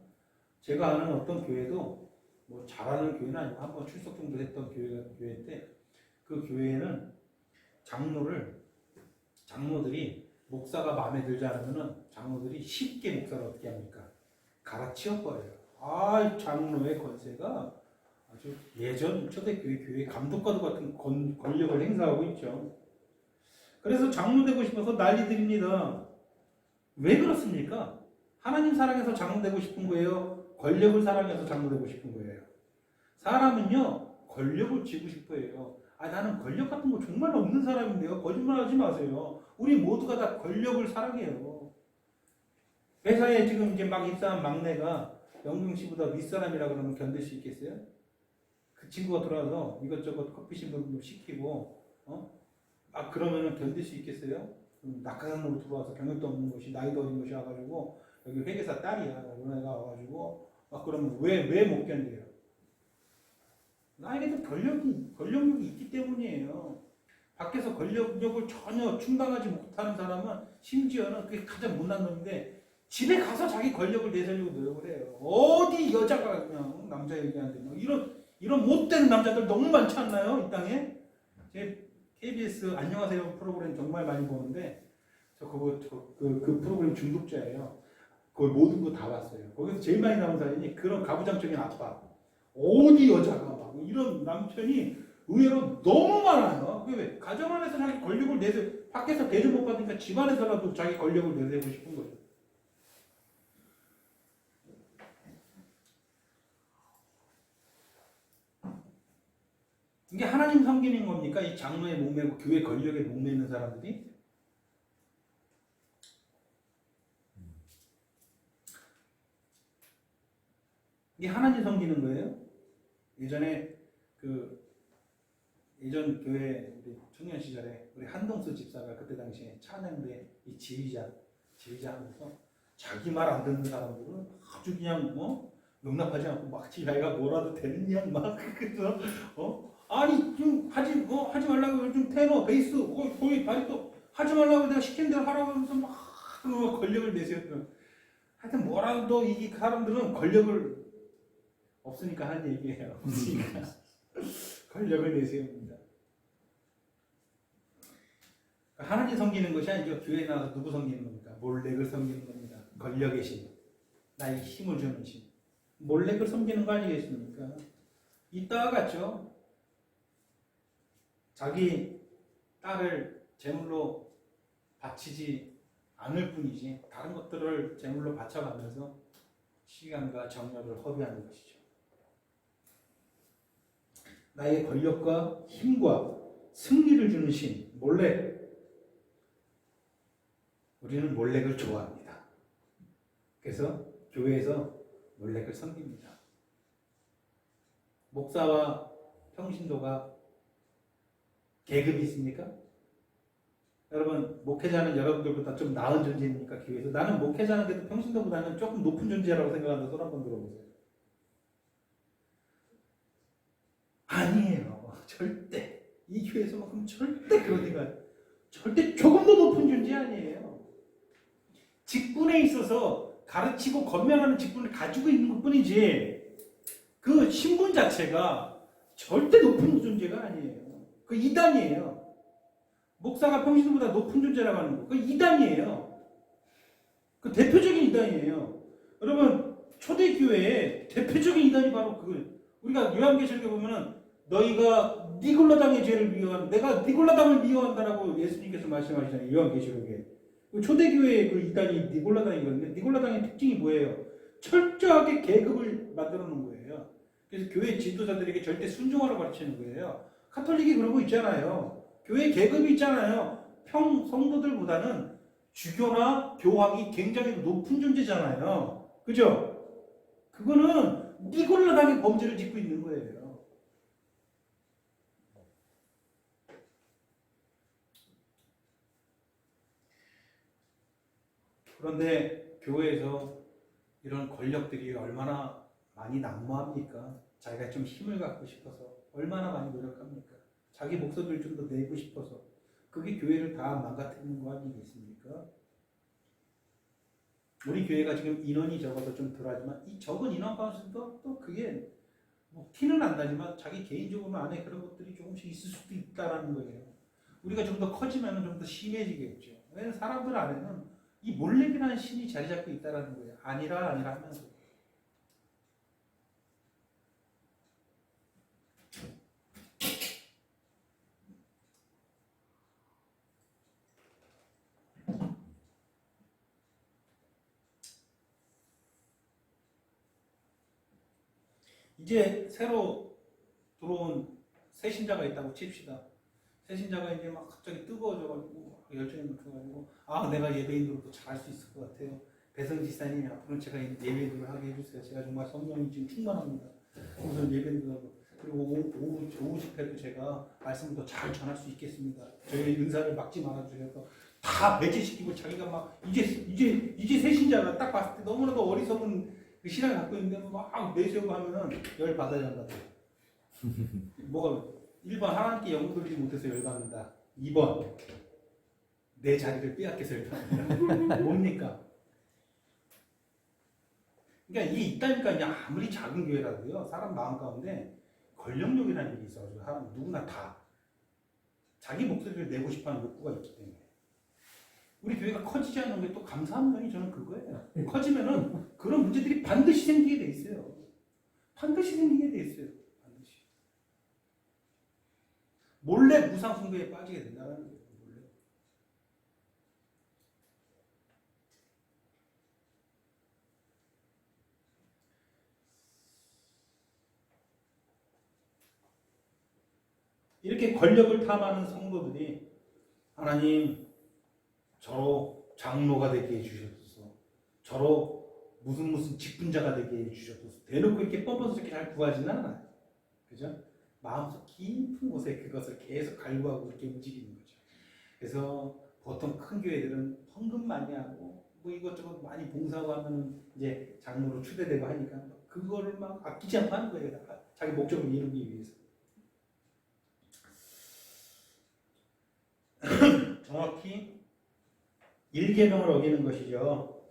제가 아는 어떤 교회도 뭐 잘하는 교회는 아니고 한번 출석 정도 했던 교회인데 그 교회에는 장로들이 목사가 마음에 들지 않으면은 장로들이 쉽게 목사를 어떻게 합니까? 갈아치워버려요. 아, 장로의 권세가 아주 예전 초대교회 감독과도 같은 권력을 행사하고 있죠. 그래서 장로 되고 싶어서 난리들입니다. 왜 그렇습니까? 하나님 사랑해서 장로 되고 싶은 거예요? 권력을 사랑해서 장로 되고 싶은 거예요? 사람은요, 권력을 쥐고 싶어 해요. 아, 나는 권력 같은 거 정말 없는 사람인데요. 거짓말하지 마세요. 우리 모두가 다 권력을 사랑해요. 회사에 지금 이제 막 입사한 막내가 영경 씨보다 윗사람이라 그러면 견딜 수 있겠어요? 그 친구가 들어와서 이것저것 커피숍도 시키고, 그러면은 견딜 수 있겠어요? 낙하산으로 들어와서 경력도 없는 것이, 나이도 어린 것이 와가지고 여기 회계사 딸이야, 이런 애가 와가지고 그러면 왜 못 견뎌요? 나에게도 권력력이 있기 때문이에요. 밖에서 권력력을 전혀 충당하지 못하는 사람은 심지어는 그게 가장 못난 놈인데 집에 가서 자기 권력을 내세우려고 노력을 해요. 어디 여자가 그냥 남자 얘기하는데 뭐 이런 못된 남자들 너무 많지 않나요? 이 땅에? 제 KBS 안녕하세요 프로그램 정말 많이 보는데 저 그 프로그램 중독자예요. 거의 모든 거 다 봤어요. 거기서 제일 많이 나온 사연이 그런 가부장적인 아빠, 어디 여자가 막 이런 남편이 의외로 너무 많아요. 왜? 가정 안에서 자기 권력을 밖에서 대접 못 받으니까 집 안에서라도 자기 권력을 내세우고 싶은 거죠. 이게 하나님 섬기는 겁니까? 이 장로에 목매고 교회 권력에 목매는 사람들이? 이게 하나님 섬기는 거예요? 예전에 예전 교회 우리 청년 시절에 우리 한동수 집사가 그때 당시에 찬양대 이 지휘자 하면서 자기 말 안 듣는 사람들은 아주 그냥 용납하지 않고 막 자기가 뭐라도 되는 양 막 그래서 아니 좀 하지 말라고 좀 테너 베이스 거기 바리또 하지 말라고 내가 시킨 대로 하라고 하면서 막 권력을 내세웠던, 하여튼 뭐라도 이 사람들은 권력을 없으니까 하는 얘기예요. 없으니까 권력을 내세웁니다. 하나님 섬기는 것이 아니죠. 교회에 나와서 누구 섬기는 겁니까? 몰렉을 섬기는 겁니다. 권력의 신, 나의 힘을 주는 신, 몰렉을 섬기는 거 아니겠습니까? 이따와 같죠. 자기 딸을 제물로 바치지 않을 뿐이지 다른 것들을 제물로 바쳐가면서 시간과 정열을 허비하는 것이죠. 나의 권력과 힘과 승리를 주는 신, 몰렉. 우리는 몰렉을 좋아합니다. 그래서 교회에서 몰렉을 섬깁니다. 목사와 평신도가 계급이 있습니까? 여러분, 목회자는 여러분들보다 좀 나은 존재입니까? 교회에서? 나는 목회자는 그래도 평신도보다는 조금 높은 존재라고 생각하는 손 한번 들어보세요. 아니에요. 절대. 이 교회에서만큼 절대 그런 애가 절대 조금도 높은 존재 아니에요. 직분에 있어서 가르치고 건면하는 직분을 가지고 있는 것 뿐이지 그 신분 자체가 절대 높은 존재가 아니에요. 그 이단이에요. 목사가 평신도보다 높은 존재라고 하는 거. 그 이단이에요. 그 대표적인 이단이에요. 여러분 초대교회의 대표적인 이단이 바로 그 우리가 요한계시록에 보면은 너희가 니골라당의 죄를 미워하는 내가 니골라당을 미워한다라고 예수님께서 말씀하시잖아요. 요한계시록에. 그 초대교회의 그 이단이 니골라당이거든요. 니골라당의 특징이 뭐예요? 철저하게 계급을 만들어 놓은 거예요. 그래서 교회 지도자들에게 절대 순종하라고 가르치는 거예요. 카톨릭이 그러고 있잖아요. 교회 계급이 있잖아요. 성도들보다는 주교나 교황이 굉장히 높은 존재잖아요. 그죠? 그거는 니골라당의 범죄를 짓고 있는 거예요. 그런데 교회에서 이런 권력들이 얼마나 많이 난무합니까? 자기가 좀 힘을 갖고 싶어서 얼마나 많이 노력합니까? 자기 목소리를 좀 더 내고 싶어서 그게 교회를 다 망가뜨리는 거 아니겠습니까? 우리 교회가 지금 인원이 적어서 좀 덜하지만 이 적은 인원 가운데서도 또 그게 뭐 티는 안 나지만 자기 개인적으로 안에 그런 것들이 조금씩 있을 수도 있다라는 거예요. 우리가 좀 더 커지면 좀 더 심해지겠죠. 왜냐하면 사람들 안에는 이 몰렙이라는 신이 자리 잡고 있다라는 거예요. 아니라 하면서. 이제 새로 들어온 새 신자가 있다고 칩시다. 새 신자가 이제 막 갑자기 뜨거워져가지고 열정이 높아가지고 내가 예배인으로도 잘할 수 있을 것 같아요. 배성 지사님이 앞으로 제가 예배인으로 하게 해주세요. 제가 정말 성령이 지금 충만합니다. 그래서 예배인으로 그리고 오후 집회도 제가 말씀을 더 잘 전할 수 있겠습니다. 저희 은사를 막지 말아주셔서 다 배제시키고 자기가 막 이제 새 신자가 딱 봤을 때 너무나도 어리석은 그 신앙을 갖고 있는데 막 내세우고 하면은 열 받아야 한다. 뭐가 1번 하나님께 영혼 돌리지 못해서 열받는다. 2번 내 자리를 빼앗겨서 열받는다. 뭡니까? 그러니까 이게 있다니까 이제 아무리 작은 교회라도요 사람 마음 가운데 권력욕이라는 게 있어가지고 사람 누구나 다 자기 목소리를 내고 싶어하는 욕구가 있기 때문에 우리 교회가 커지지 않는 게 또 감사한 면이 저는 그거예요. 커지면은 그런 문제들이 반드시 생기게 돼 있어요. 반드시 생기게 돼 있어요. 반드시. 몰래 무상 숭배에 빠지게 된다는 거예요. 몰래. 이렇게 권력을 탐하는 성도들이 하나님 저로 장로가 되게 해주셔서 저로 무슨 직분자가 되게 해주셔서 대놓고 이렇게 뻔뻔해서 이렇게 잘 구하지는 않아요. 그죠? 마음속 깊은 곳에 그것을 계속 갈구하고 이렇게 움직이는 거죠. 그래서 보통 큰 교회들은 헌금 많이 하고 뭐 이것저것 많이 봉사하고 하면 이제 장로로 추대되고 하니까 그거를 막 아끼지 않고 하는 거예요. 자기 목적을 이루기 위해서. 정확히 1계명을 어기는 것이죠.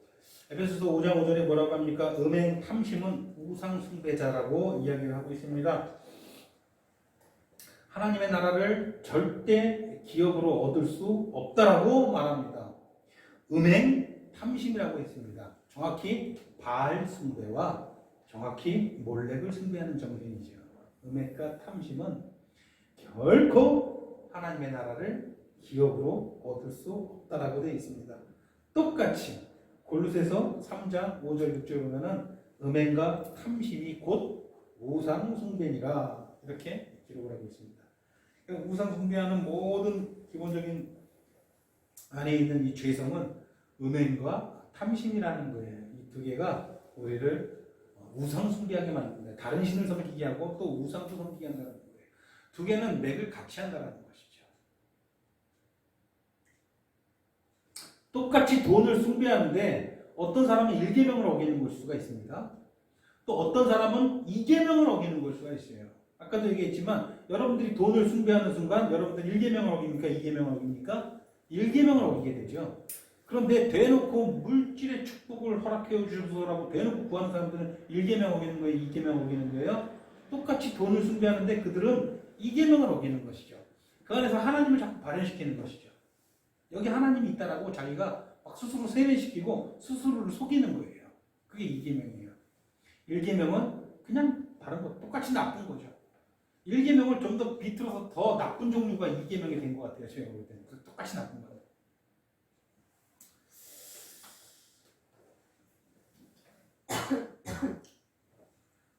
에베소서 5장 5절에 뭐라고 합니까? 음행 탐심은 우상 숭배자라고 이야기를 하고 있습니다. 하나님의 나라를 절대 기업으로 얻을 수 없다라고 말합니다. 음행 탐심이라고 했습니다. 정확히 바알 숭배와 정확히 몰렉을 숭배하는 정신이죠. 음행과 탐심은 결코 하나님의 나라를 기업으로 얻을 수 없다라고 되어 있습니다. 똑같이 골로새서 3장 5절 6절 보면은 음행과 탐심이 곧 우상 숭배니라 이렇게 기록을 하고 있습니다. 그러니까 우상 숭배하는 모든 기본적인 안에 있는 이 죄성은 음행과 탐심이라는 거예요. 이 두 개가 우리를 우상 숭배하게 만듭니다. 다른 신을 섬기게 하고 또 우상도 섬기게 한다는 거예요. 두 개는 맥을 같이 한다는 것이죠. 똑같이 돈을 숭배하는데 어떤 사람은 1계명을 어기는 걸 수가 있습니다. 또 어떤 사람은 2계명을 어기는 걸 수가 있어요. 아까도 얘기했지만 여러분들이 돈을 숭배하는 순간 여러분들 1계명을 어깁니까? 2계명을 어깁니까? 1계명을 어기게 되죠. 그런데 대놓고 물질의 축복을 허락해 주소서라고 대놓고 구하는 사람들은 1계명 어기는 거예요? 2계명 어기는 거예요? 똑같이 돈을 숭배하는데 그들은 2계명을 어기는 것이죠. 그 안에서 하나님을 자꾸 발현시키는 것이죠. 여기 하나님이 있다라고 자기가 막 스스로 세뇌시키고 스스로를 속이는 거예요. 그게 2계명이에요. 1계명은 그냥 다른 거 똑같이 나쁜 거죠. 1계명을 좀 더 비틀어서 더 나쁜 종류가 2계명이 된 것 같아요. 제가 볼 때는. 똑같이 나쁜 거예요.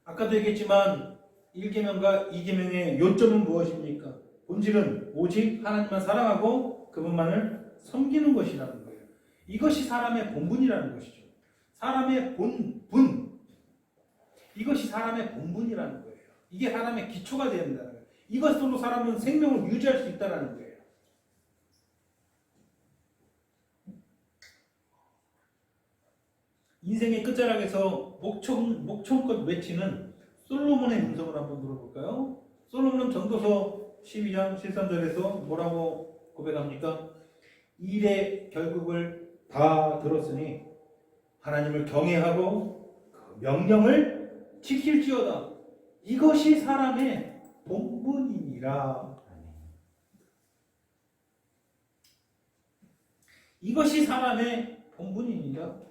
아까도 얘기했지만 1계명과 2계명의 요점은 무엇입니까? 본질은 오직 하나님만 사랑하고 그분만을 섬기는 것이라는 거예요. 이것이 사람의 본분이라는 것이죠. 사람의 본분. 이것이 사람의 본분이라는 거예요. 이게 사람의 기초가 되어야 된다는 거예요. 이것으로 사람은 생명을 유지할 수 있다는 거예요. 인생의 끝자락에서 목청껏 외치는 솔로몬의 음성을 한번 들어볼까요? 솔로몬은 전도서 12장 13절에서 뭐라고 고백합니까? 일의 결국을 다 들었으니 하나님을 경외하고 그 명령을 지킬지어다. 이것이 사람의 본분이니라. 이것이 사람의 본분이니라.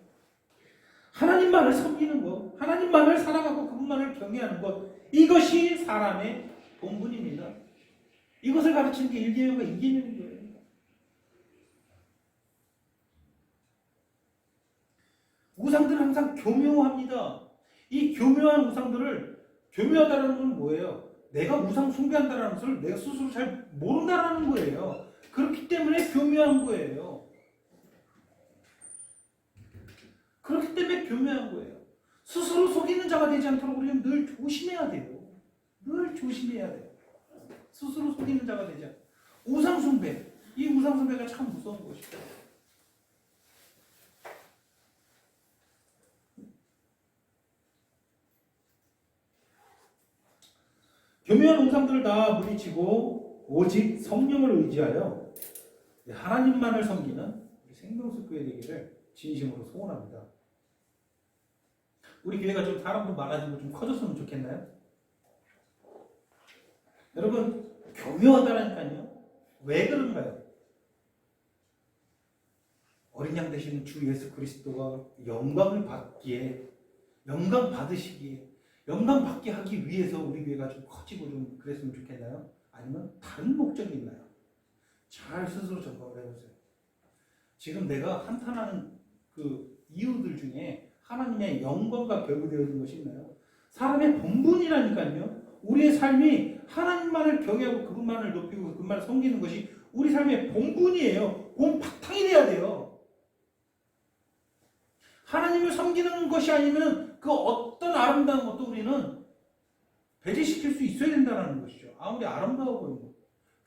하나님만을 섬기는 것, 하나님만을 사랑하고 그분만을 경외하는 것, 이것이 사람의 본분입니다. 이것을 가르치는 게 1계명과 2계명인 거예요. 우상들은 항상 교묘합니다. 이 교묘한 우상들을, 교묘하다는 건 뭐예요? 내가 우상 숭배한다는 것을 내가 스스로 잘 모른다는 거예요. 그렇기 때문에 교묘한 거예요. 그렇기 때문에 교묘한 거예요. 스스로 속이는 자가 되지 않도록 우리는 늘 조심해야 돼요. 늘 조심해야 돼요. 스스로 속이는 자가 되지 않도록. 우상숭배. 이 우상숭배가 참 무서운 것이죠. 교묘한 우상들을 다 물리치고 오직 성령을 의지하여 하나님만을 섬기는 우리 생명수교회 되기를 진심으로 소원합니다. 우리 교회가 좀 사람도 많아지고 좀 커졌으면 좋겠나요? 여러분, 교묘하다니까요. 왜 그런가요? 어린 양 되시는 주 예수 그리스도가 영광을 받기에, 영광 받으시기에, 영광 받게 하기 위해서 우리 교회가 좀 커지고 좀 그랬으면 좋겠나요? 아니면 다른 목적이 있나요? 잘 스스로 점검을 해보세요. 지금 내가 한탄하는 그 이유들 중에 하나님의 영광과 결부되어 있는 것이 있나요? 사람의 본분이라니까요. 우리의 삶이 하나님만을 경외하고 그분만을 높이고 그분만을 섬기는 것이 우리 삶의 본분이에요. 본 바탕이 돼야 돼요. 하나님을 섬기는 것이 아니면 그 어떤 아름다운 것도 우리는 배제시킬 수 있어야 된다는 것이죠. 아무리 아름다워 보이고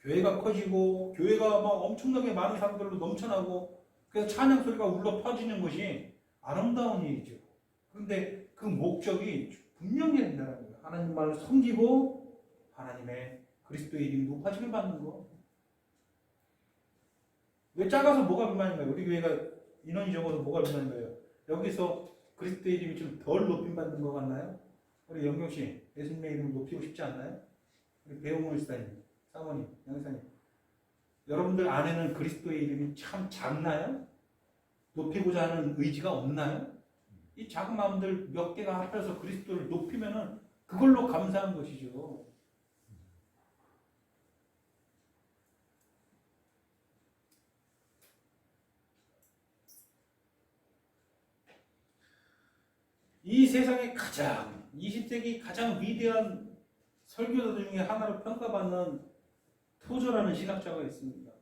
교회가 커지고 교회가 막 엄청나게 많은 사람들로 넘쳐나고 그래서 찬양 소리가 울려 퍼지는 것이 아름다운 일이죠. 그런데 그 목적이 분명히 된다는 거예요. 하나님만을 섬기고 하나님의 그리스도의 이름이 높아짐을 받는 거. 왜 작아서 뭐가 비만인가요? 우리 교회가 인원이 적어서 뭐가 비만인가요? 여기서 그리스도의 이름이 좀 덜 높임받는 것 같나요? 우리 영경씨, 예수님의 이름을 높이고 싶지 않나요? 우리 배용호 일사님, 사모님, 양사님, 여러분들 안에는 그리스도의 이름이 참 작나요? 높이고자 하는 의지가 없나요? 이 작은 마음들 몇 개가 합해서 그리스도를 높이면은 그걸로 감사한 것이죠. 이 세상의 가장 20세기 가장 위대한 설교자 중에 하나로 평가받는 토저라는 신학자가 있습니다.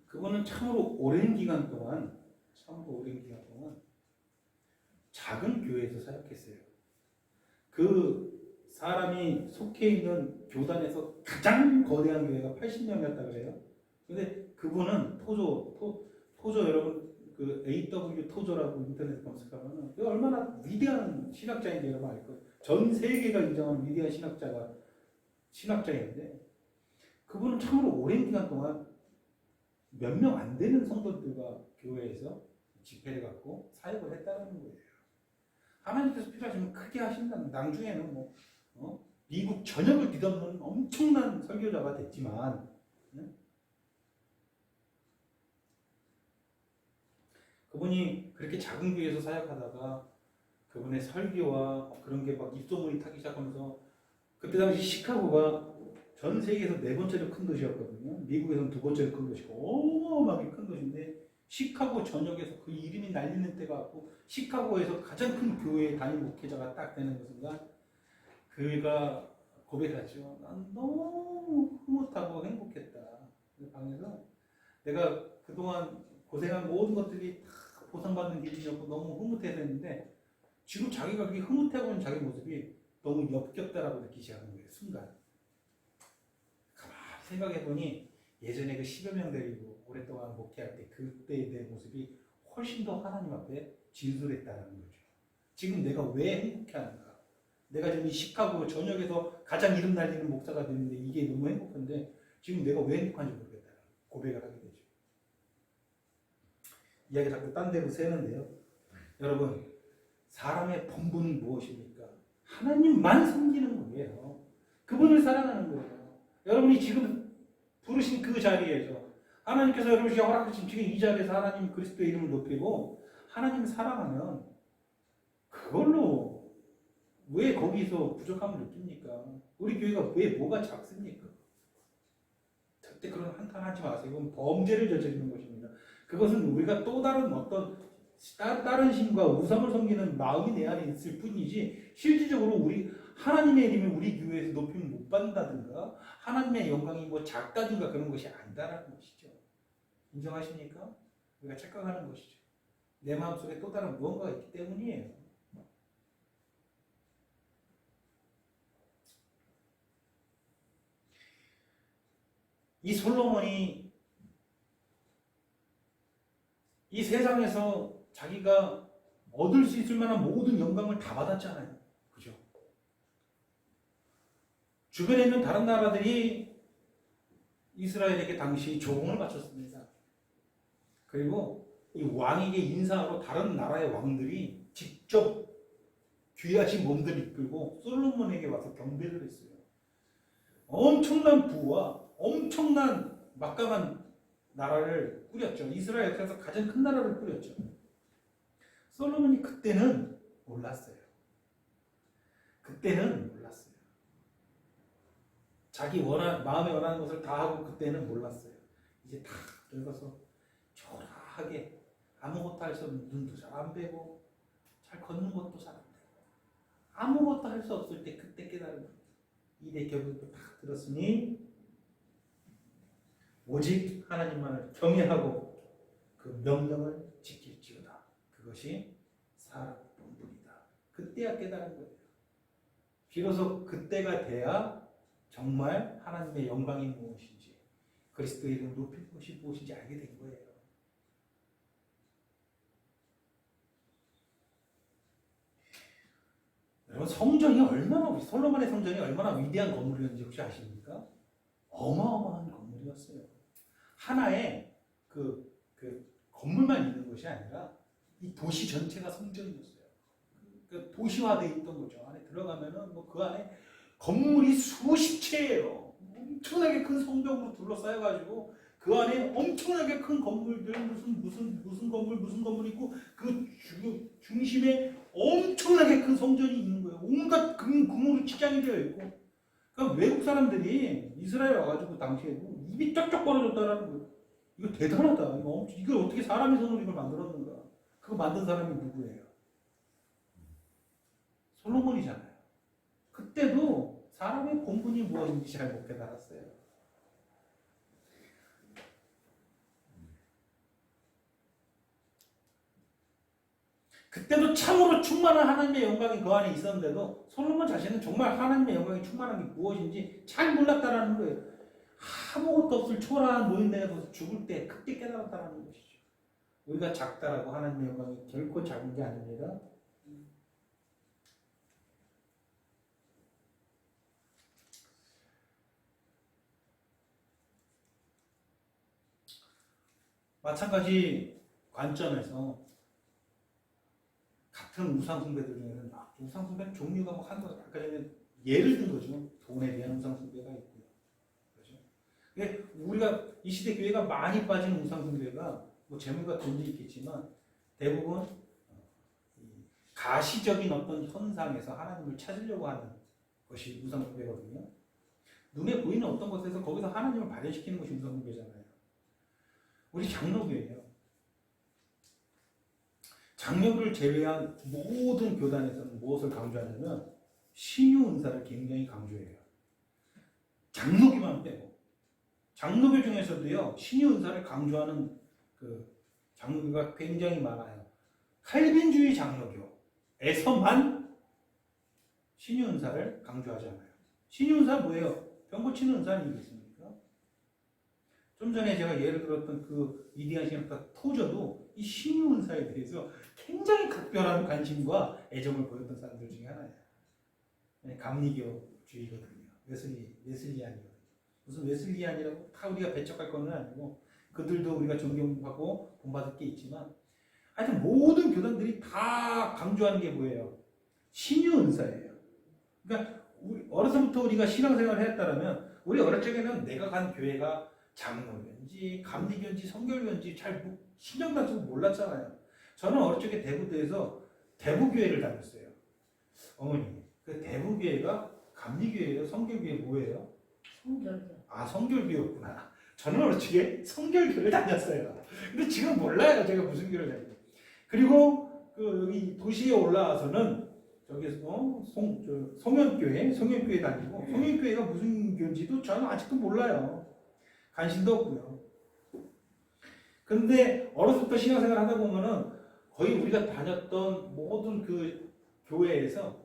그분은 참으로 오랜 기간 동안 작은 교회에서 사역했어요. 그 사람이 속해 있는 교단에서 가장 거대한 교회가 80명이었다 그래요. 근데 그분은 토저 여러분 그 AW 토저라고 인터넷 검색하면 얼마나 위대한 신학자인지 여러분 알 거예요. 전 세계가 인정하는 위대한 신학자인데 그분은 참으로 오랜 기간 동안 몇 명 안 되는 성도들과 교회에서 집회를 갖고 사역을 했다는 거예요. 하나님께서 필요하시면 크게 하신다는, 나중에는 뭐 미국 전역을 뒤덮는 엄청난 설교자가 됐지만, 그분이 그렇게 작은 교회에서 사역하다가 그분의 설교와 그런 게 막 입소문이 타기 시작하면서, 그때 당시 시카고가 전 세계에서 네 번째로 큰 도시였거든요. 미국에서는 두 번째로 큰 도시고 어마어마하게 큰 도시인데, 시카고 전역에서 그 이름이 날리는 때가 왔고, 시카고에서 가장 큰 교회 담임 목회자가 딱 되는 순간 그가 고백하죠. 난 너무 흐뭇하고 행복했다. 그 방에서 내가 그동안 고생한 모든 것들이 다 보상받는 기분이었고 너무 흐뭇해서 했는데, 지금 자기가 그렇게 흐뭇해하고 있는 자기 모습이 너무 역겹다라고 느끼기 시작한 거예요. 순간. 가만히 생각해보니 예전에 그 10여 명 데리고 오랫동안 목회할 때 그때의 내 모습이 훨씬 더 하나님 앞에 진솔했다는 거죠. 지금 내가 왜 행복해하는가? 내가 지금 이 시카고 전역에서 가장 이름 날리는 목사가 됐는데 이게 너무 행복한데 지금 내가 왜 행복한지 모르겠다는 고백을 하게 되죠. 이야기 자꾸 딴 데로 새는데요. 여러분, 사람의 본분은 무엇입니까? 하나님만 섬기는 거예요. 그분을 사랑하는 거예요. 여러분이 지금 부르신 그 자리에서 하나님께서 여러분이 허락하신 지금 이 자리에서 하나님 그리스도의 이름을 높이고 하나님을 사랑하면 그걸로 왜 거기서 부족함을 느낍니까? 우리 교회가 왜 뭐가 작습니까? 절대 그런 한탄하지 마세요. 이건 범죄를 저지르는 것입니다. 그것은 우리가 또 다른 어떤 다른 신과 우상을 섬기는 마음이 내 안에 있을 뿐이지, 실질적으로 우리 하나님의 이름이 우리 교회에서 높임을 못 받는다든가 하나님의 영광이 뭐 작다든가 그런 것이 아니다라는 것이죠. 인정하십니까? 우리가 착각하는 것이죠. 내 마음속에 또 다른 무언가가 있기 때문이에요. 이 솔로몬이 이 세상에서 자기가 얻을 수 있을 만한 모든 영광을 다 받았잖아요. 그죠? 주변에 있는 다른 나라들이 이스라엘에게 당시 조공을 바쳤습니다. 그리고 이 왕에게 인사하러 다른 나라의 왕들이 직접 귀하신 몸들을 이끌고 솔로몬에게 와서 경배를 했어요. 엄청난 부와 엄청난 막강한 나라를 꾸렸죠. 이스라엘 역사에서 가장 큰 나라를 꾸렸죠. 솔로몬이 그때는 몰랐어요. 자기 마음에 원하는 것을 다 하고 그때는 몰랐어요. 이제 다 늙어서 초라하게 아무것도 할 수 없는, 눈도 잘 안 빼고 잘 걷는 것도 잘 안 되고 아무것도 할 수 없을 때 그때 깨달은 겁니다. 이내 결국도 다 들었으니 오직 하나님만을 경외하고 그 명령을 지킬지어다. 그것이 사람의 본분이다. 그때야 깨달은 거예요. 비로소 그때가 돼야 정말 하나님의 영광이 무엇인지, 그리스도의 이름을 높일 것이 무엇인지 알게 된 거예요. 여러분, 솔로몬의 성전이 얼마나 위대한 건물이었는지 혹시 아십니까? 어마어마한 건물이었어요. 하나의 그 건물만 있는 것이 아니라 이 도시 전체가 성전이었어요. 그 도시화되어 있던 거죠. 안에 들어가면은 뭐 그 안에 건물이 수십 채예요. 엄청나게 큰 성벽으로 둘러싸여가지고 그 안에 엄청나게 큰 건물들, 무슨 건물 있고 그 중심에 엄청나게 큰 성전이 있는 거예요. 온갖 금으로 치장이 되어 있고. 그러니까 외국 사람들이 이스라엘 와가지고 당시에도 입이 쩍쩍 벌어졌다라는 거예요. 이거 대단하다. 이걸 어떻게 사람의 손으로 이걸 만들었는가? 그거 만든 사람이 누구예요? 솔로몬이잖아요. 그때도 사람의 본분이 무엇인지 잘 못 깨달았어요. 그때도 참으로 충만한 하나님의 영광이 그 안에 있었는데도 솔로몬 자신은 정말 하나님의 영광이 충만한 게 무엇인지 잘 몰랐다라는 거예요. 아무것도 없을 초라한 노인네에서 죽을 때 그때 깨달았다는 것이죠. 우리가 작다라고 하나님의 영광이 결코 작은 게 아닙니다. 마찬가지 관점에서 같은 우상숭배들 중에는 우상숭배는 종류가 뭐 한 거 아까 전에 예를 든 거죠. 돈에 대한 우상숭배가 있고요. 그렇죠? 근데 우리가 이 시대 교회가 많이 빠진 우상숭배가 뭐 재물과 돈도 있겠지만 대부분 이 가시적인 어떤 현상에서 하나님을 찾으려고 하는 것이 우상숭배거든요. 눈에 보이는 어떤 것에서 거기서 하나님을 발현시키는 것이 우상숭배잖아요. 우리 장로교회요. 장로교를 제외한 모든 교단에서는 무엇을 강조하냐면 신유 은사를 굉장히 강조해요. 장로교만 빼고 장로교 중에서도요 신유 은사를 강조하는 그 장로교가 굉장히 많아요. 칼빈주의 장로교에서만 신유 은사를 강조하잖아요. 신유 은사 뭐예요? 병 고치는 은사 아니겠습니까? 좀 전에 제가 예를 들었던 그 위대한 신학자 토저도 이 신유 은사에 대해서 굉장히 각별한 관심과 애정을 보였던 사람들 중에 하나예요. 감리교주의거든요. 웨슬리안이거든요. 무슨 웨슬리안이라고 다 우리가 배척할 건 아니고 그들도 우리가 존경하고 본받을 게 있지만 하여튼 모든 교단들이 다 강조하는 게 뭐예요? 신유 은사예요. 그러니까 우리 어려서부터 우리가 신앙생활을 했다면 우리 어릴 적에는 내가 간 교회가 장로교인지 감리교인지 성결교인지 잘 신경도 안 쓰고 몰랐잖아요. 저는 어릴 적에 대구도에서 대부교회를 다녔어요. 어머니, 그 대부교회가 감리교회예요? 성결교회 뭐예요? 성결교. 아, 성결교였구나. 저는 어릴 적에 성결교를 다녔어요. 근데 지금 몰라요. 제가 무슨 교회를 다녔는지. 그리고 그 여기 도시에 올라와서는 저기서 성현교회 다니고 성현교회가 무슨 교인지도 저는 아직도 몰라요. 관심도 없고요. 근데 어렸을 때 신앙생활 하다 보면은 거의 우리가 다녔던 모든 그 교회에서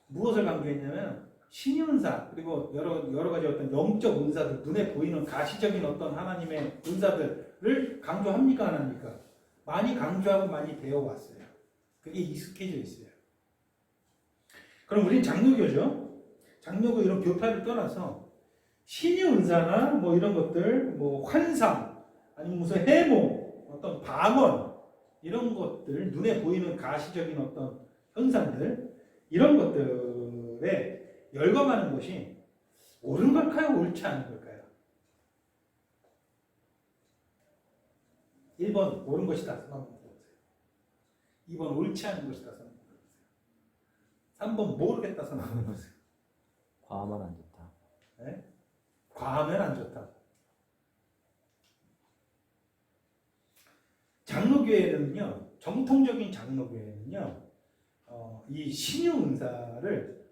무엇을 강조했냐면 신유은사 그리고 여러 가지 어떤 영적 은사들 눈에 보이는 가시적인 어떤 하나님의 은사들을 강조합니까 안 합니까? 많이 강조하고 많이 배워왔어요. 그게 익숙해져 있어요. 그럼 우리는 장로교죠. 장로교 이런 교파를 떠나서 신유 은사나 뭐 이런 것들, 뭐 환상, 아니면 무슨 해몽, 어떤 방언 이런 것들, 눈에 보이는 가시적인 어떤 현상들 이런 것들에 열광하는 것이 옳은 걸까요? 옳지 않은 걸까요? 1번 옳은 것이다. 한번 물어보세요. 2번 옳지 않은 것이다. 한번 물어보세요. 3번 모르겠다. 한번 물어보세요. 과하면 안 좋다. 네? 과하면 안 좋다. 장로교회는요, 정통적인 장로교회는요, 이 신유 은사를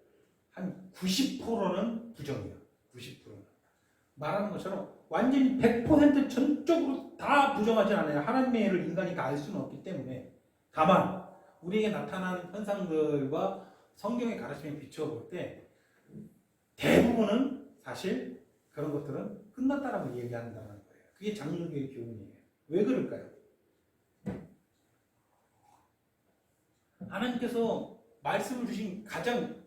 한 90%는 부정해요. 90%는. 말하는 것처럼 완전히 100% 전적으로 다 부정하지 않아요. 하나님의 일을 인간이 다 알 수는 없기 때문에. 다만 우리에게 나타난 현상들과 성경의 가르침에 비춰볼 때 대부분은 사실 그런 것들은 끝났다라고 얘기한다는 거예요. 그게 장로교의 교훈이에요. 왜 그럴까요? 하나님께서 말씀을 주신 가장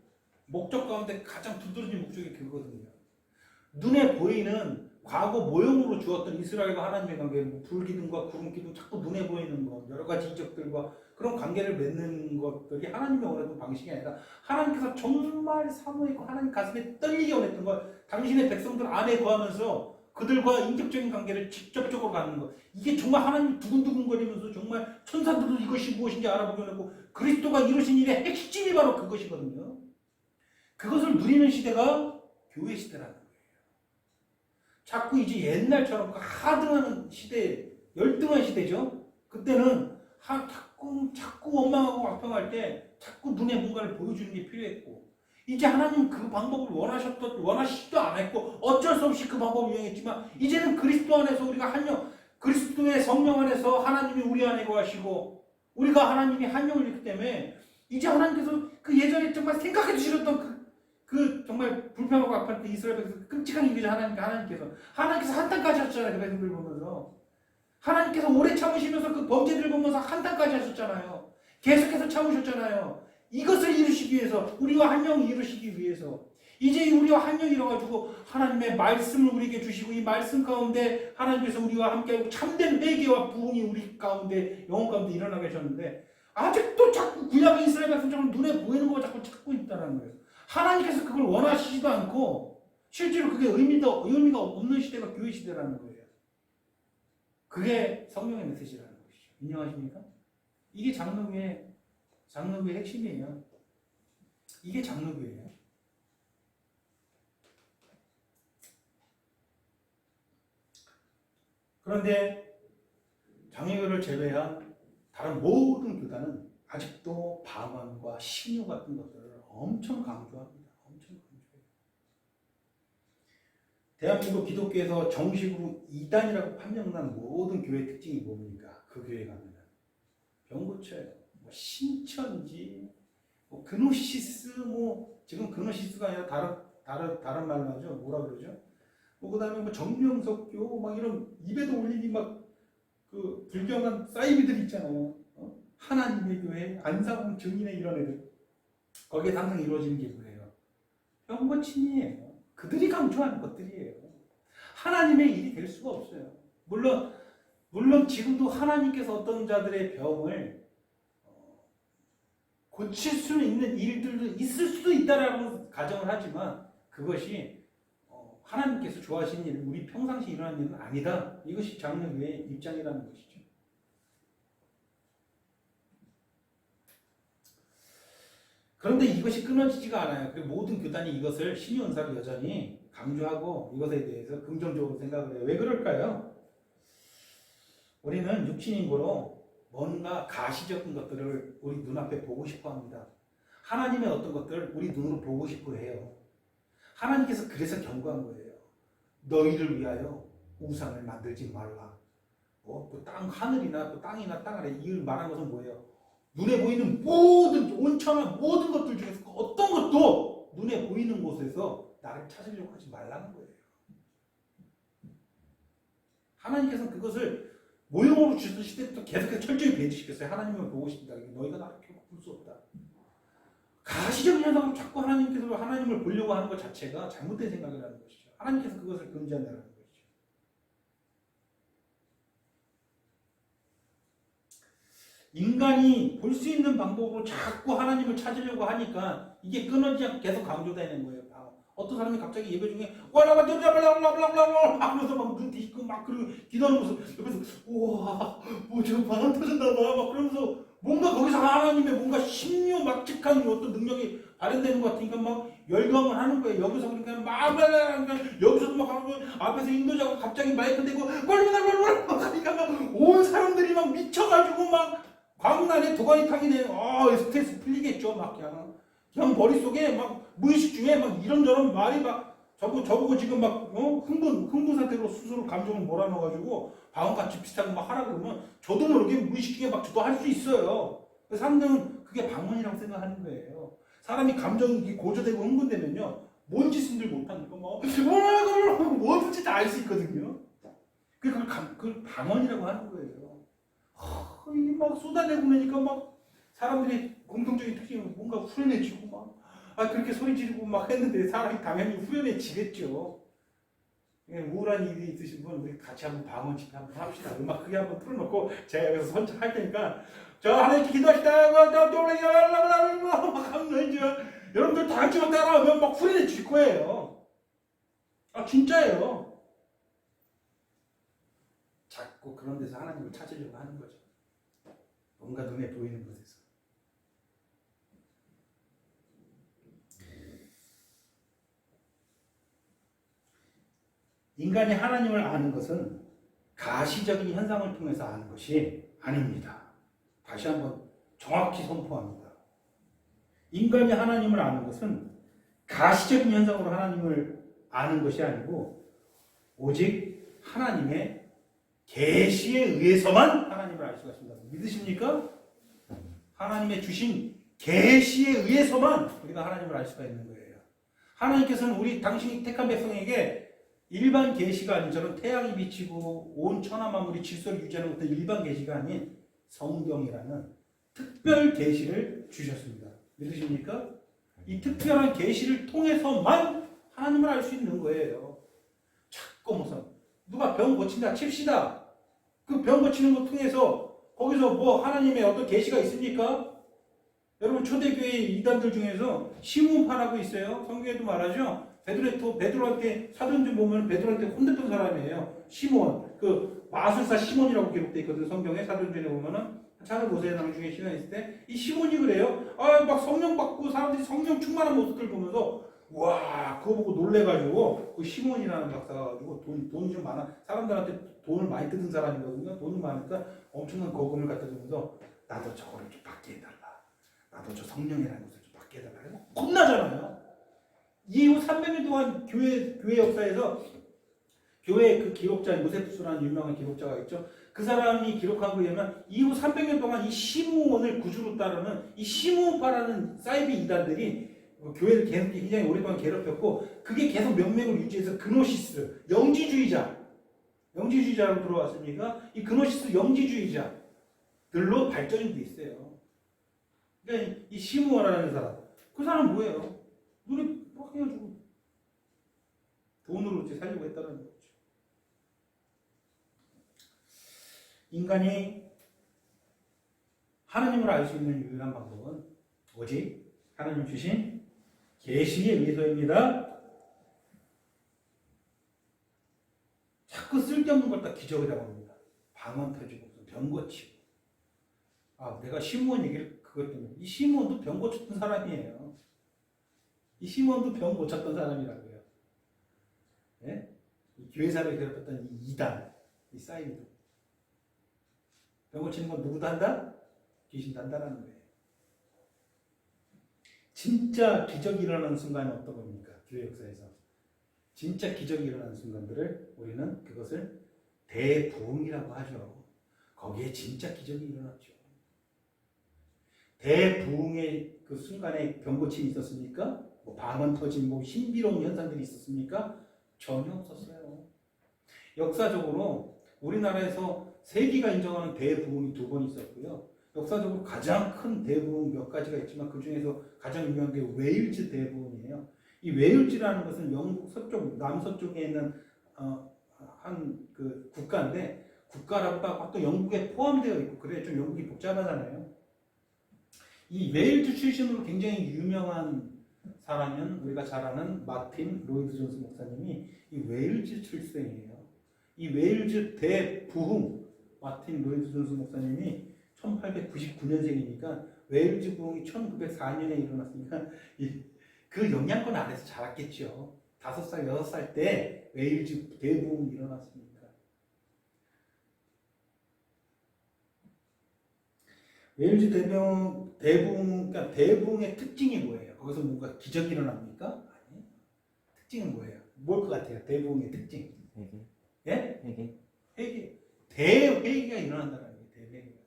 목적 가운데 가장 두드러진 목적이 그거거든요. 눈에 보이는 과거 모형으로 주었던 이스라엘과 하나님의 관계, 뭐 불기둥과 구름기둥 자꾸 눈에 보이는 것, 여러 가지 이적들과 그런 관계를 맺는 것들이 하나님의 원하는 방식이 아니라 하나님께서 정말 사모했고 하나님 가슴에 떨리게 원했던 걸 당신의 백성들 안에 거하면서 그들과 인격적인 관계를 직접적으로 갖는 것. 이게 정말 하나님이 두근두근거리면서 정말 천사들도 이것이 무엇인지 알아보게 하고 그리스도가 이루신 일의 핵심이 바로 그것이거든요. 그것을 누리는 시대가 교회 시대라는 거예요. 자꾸 이제 옛날처럼 하등하는 시대, 열등한 시대죠. 그때는 자꾸 원망하고 악평할 때 자꾸 눈에 뭔가를 보여주는 게 필요했고 이제 하나님 그 방법을 원하시지도 않았고 어쩔 수 없이 그 방법을 이용했지만 이제는 그리스도 안에서 우리가 그리스도의 성령 안에서 하나님이 우리 안에 거하시고 우리가 하나님이 한 영이기 때문에 이제 하나님께서 그 예전에 정말 생각해 주시던 그 정말 불평하고 아플 때 이스라엘 백성 끔찍한 일이죠. 하나님께서 한탄까지 하셨잖아요. 그 백성들 보면서 하나님께서 오래 참으시면서 그 범죄들 보면서 한탄까지 하셨잖아요. 계속해서 참으셨잖아요. 이것을 이루시기 위해서 우리와 한 영을 이루시기 위해서 이제 우리와 한영이 이뤄가지고 하나님의 말씀을 우리에게 주시고 이 말씀 가운데 하나님께서 우리와 함께하고 참된 회개와 부흥이 우리 가운데 영혼 가운데 일어나게 하셨는데 아직도 자꾸 구약의 이스라엘 백성처럼 눈에 보이는 거 자꾸 찾고 있다는 거예요. 하나님께서 그걸 원하시지도 않고 실제로 그게 의미가 없는 시대가 교회 시대라는 거예요. 그게 성령의 메시지라는 것이죠. 인정하십니까? 이게 장로교의 핵심이에요. 이게 장로교예요. 그런데 장로교를 제외한 다른 모든 교단은 아직도 방언과 신유 같은 것들을 엄청 강조합니다. 엄청 강조해요. 대한민국 기독교에서 정식으로 이단이라고 판명난 모든 교회 특징이 뭡니까? 그 교회 가면은 병 고쳐요. 뭐 신천지, 뭐 그노시스, 뭐 지금 그노시스가 아니라 다른 말로 하죠. 뭐라 그러죠? 뭐 그다음에 뭐 정명석교 막 이런 입에도 올리기 막 그 불경한 사이비들 있잖아요. 하나님의 교회, 안상홍 증인의 이런 애들. 거기에 항상 이루어지는 게 뭐예요? 병고침이에요. 그들이 강조하는 것들이에요. 하나님의 일이 될 수가 없어요. 물론 지금도 하나님께서 어떤 자들의 병을 고칠 수 있는 일들도 있을 수도 있다라고 가정을 하지만 그것이 하나님께서 좋아하시는 일, 우리 평상시 일어나는 일은 아니다. 이것이 장로교의 입장이라는 것이죠. 그런데 이것이 끊어지지가 않아요. 모든 교단이 이것을 신유 은사를 여전히 강조하고 이것에 대해서 긍정적으로 생각을 해요. 왜 그럴까요? 우리는 육신인고로 뭔가 가시적인 것들을 우리 눈앞에 보고 싶어 합니다. 하나님의 어떤 것들을 우리 눈으로 보고 싶어 해요. 하나님께서 그래서 경고한 거예요. 너희를 위하여 우상을 만들지 말라. 또 하늘이나 또 땅이나 땅 아래 이를 말한 것은 뭐예요? 눈에 보이는 모든 온천한 모든 것들 중에서 어떤 것도 눈에 보이는 곳에서 나를 찾으려고 하지 말라는 거예요. 하나님께서는 그것을 모형으로 주실 때도 계속해서 철저히 배제시켰어요. 하나님을 보고 싶다. 너희가 나를 결코 볼 수 없다. 가시적인 현상으로 자꾸 하나님께서 하나님을 보려고 하는 것 자체가 잘못된 생각이라는 것이죠. 하나님께서 그것을 금지한다는 것이죠. 인간이 볼 수 있는 방법으로 자꾸 하나님을 찾으려고 하니까 이게 끊어지지 않고 계속 강조되는 거예요. 어떤 사람이 갑자기 예배 중에 와라바라바라바라바라바라 하면서 막 눈 뒤집고 막 그리고 기도하는 모습 옆에서 우와 뭐 지금 반응 터진다 막 그러면서 뭔가 거기서 하나님의 뭔가 신묘 막직한 어떤 능력이 발현되는 것 같으니까 막 열광을 하는 거예요. 여기서 그러니까 막 여기서도 막 하고 앞에서 인도자고 갑자기 마이크 대고 꼴꼴꼴꼴 하니까 막 온 사람들이 막 미쳐가지고 막 광란에 도가니 탕이 되는 스트레스 풀리겠죠. 막 그냥 머릿속에 막 무의식 중에 막 이런저런 말이 막 저보고 지금 막 흥분 상태로 스스로 감정을 몰아넣어가지고 방언같이 비슷한 거 막 하라 그러면 저도 모르게 무의식 중에 막 저도 할 수 있어요. 사람들은 그게 방언이라고 생각하는 거예요. 사람이 감정이 고조되고 흥분되면요 뭔 짓을 못하니까 막 뭐든지 다 알 수 있거든요. 그걸 방언이라고 하는 거예요. 막 쏟아내고 나니까 막 사람들이 공통적인 특징이 뭔가 후련해지고 막 그렇게 소리 지르고 막 했는데 사람이 당연히 후련해지겠죠. 우울한 일이 있으신 분 우리 같이 한번 방언 집회 한번 합시다. 음악 크게 한번 틀어놓고 제가 여기서 선창할 테니까 저 하나님께 기도하시다 막 하면 이제 여러분들 다 같이 막 따라하면 막 후련해질 거예요. 진짜예요. 자꾸 그런 데서 하나님을 찾으려고 하는 거죠. 뭔가 눈에 보이는 곳에서. 인간이 하나님을 아는 것은 가시적인 현상을 통해서 아는 것이 아닙니다. 다시 한번 정확히 선포합니다. 인간이 하나님을 아는 것은 가시적인 현상으로 하나님을 아는 것이 아니고 오직 하나님의 계시에 의해서만 하나님을 알 수가 있습니다. 믿으십니까? 하나님의 주신 계시에 의해서만 우리가 하나님을 알 수가 있는 거예요. 하나님께서는 당신이 택한 백성에게 일반 계시가 아닌 저런 태양이 비치고 온 천하 만물이 질서를 유지하는 것도 일반 계시가 아닌 성경이라는 특별 계시를 주셨습니다. 믿으십니까? 이 특별한 계시를 통해서만 하나님을 알 수 있는 거예요. 자꾸 무슨 누가 병 고친다 칩시다. 그 병 고치는 거 통해서 거기서 뭐 하나님의 어떤 계시가 있습니까? 여러분 초대교회 이단들 중에서 시몬파라고 있어요. 성경에도 말하죠. 베드로한테 사도행전 보면 베드로한테 혼냈던 사람이에요. 시몬, 그 마술사 시몬이라고 기록되어 있거든요. 성경에 사도행전에 보면은 찾아보세요. 나중에 시간 있을 때 이 시몬이 그래요. 막 성령 받고 사람들이 성령 충만한 모습들 보면서 와 그거 보고 놀래가지고 그 시몬이라는 박사가 가지고 돈이 좀 많아 사람들한테 돈을 많이 뜯은 사람이거든요. 돈이 많으니까 엄청난 거금을 갖다 주면서 나도 저거를 좀 받게 해달라. 나도 저 성령이라는 것을 좀 받게 해달라. 혼나잖아요. 이후 300년 동안 교회 역사에서 교회 그 기록자 요세푸스라는 유명한 기록자가 있죠. 그 사람이 기록한 거에 의하면 이후 300년 동안 이 시므온을 구주로 따르는 이 시므온파라는 사이비 이단들이 교회를 계속 굉장히 오랫동안 괴롭혔고 그게 계속 명맥을 유지해서 그노시스 영지주의자로 들어왔습니까? 이 그노시스 영지주의자들로 발전이 돼 있어요. 그러니까 이 시므온이라는 사람 그 사람 뭐예요? 눈에 막 해가지고 돈으로 이제 살려고 했다는 거죠. 인간이 하나님을 알 수 있는 유일한 방법은 오직 하나님 주신 계시에 의해서입니다. 자꾸 쓸데없는 걸 다 기적이라고 합니다. 방언 터지고 병 고치고 내가 시므온 얘기를 그것 때문에 이 시므온도 병 고쳤던 사람이에요. 이 시므온도 병 고쳤던 사람이라고요. 예? 이 교회사를 괴롭혔던 이 이단, 이 사이비도 병 고치는 건 누구도 한다? 귀신도 한다라는 거예요. 진짜 기적이 일어나는 순간이 어떤 겁니까? 교회 역사에서. 진짜 기적이 일어나는 순간들을 우리는 그것을 대부흥이라고 하죠. 거기에 진짜 기적이 일어났죠. 대부흥의 그 순간에 병고침이 있었습니까? 뭐 방언 터진 뭐 신비로운 현상들이 있었습니까? 전혀 없었어요. 역사적으로 우리나라에서 세계가 인정하는 대부흥이 2번 있었고요. 역사적으로 가장 큰 대부흥 몇 가지가 있지만 그 중에서 가장 유명한 게 웨일즈 대부흥이에요. 이 웨일즈라는 것은 영국 서쪽, 남서쪽에 있는 한 그 국가인데 국가라고 하고 또 영국에 포함되어 있고 그래 좀 영국이 복잡하잖아요. 이 웨일즈 출신으로 굉장히 유명한 사람은 우리가 잘 아는 마틴 로이드 존스 목사님이 이 웨일즈 출생이에요. 이 웨일즈 대부흥 마틴 로이드 존스 목사님이 1899년생이니까 웨일즈 부흥이 1904년에 일어났으니까 그 영향권 아래서 자랐겠죠. 5살, 6살 때 웨일즈 대부흥이 일어났습니다. 웨일즈 그러니까 대부흥의 특징이 뭐예요? 거기서 뭔가 기적이 일어납니까? 아니. 특징은 뭐예요? 뭘 것 같아요? 대부흥의 특징. 회개. 예? 회개. 회개. 대회개가 일어난다는 거예요. 대회개가.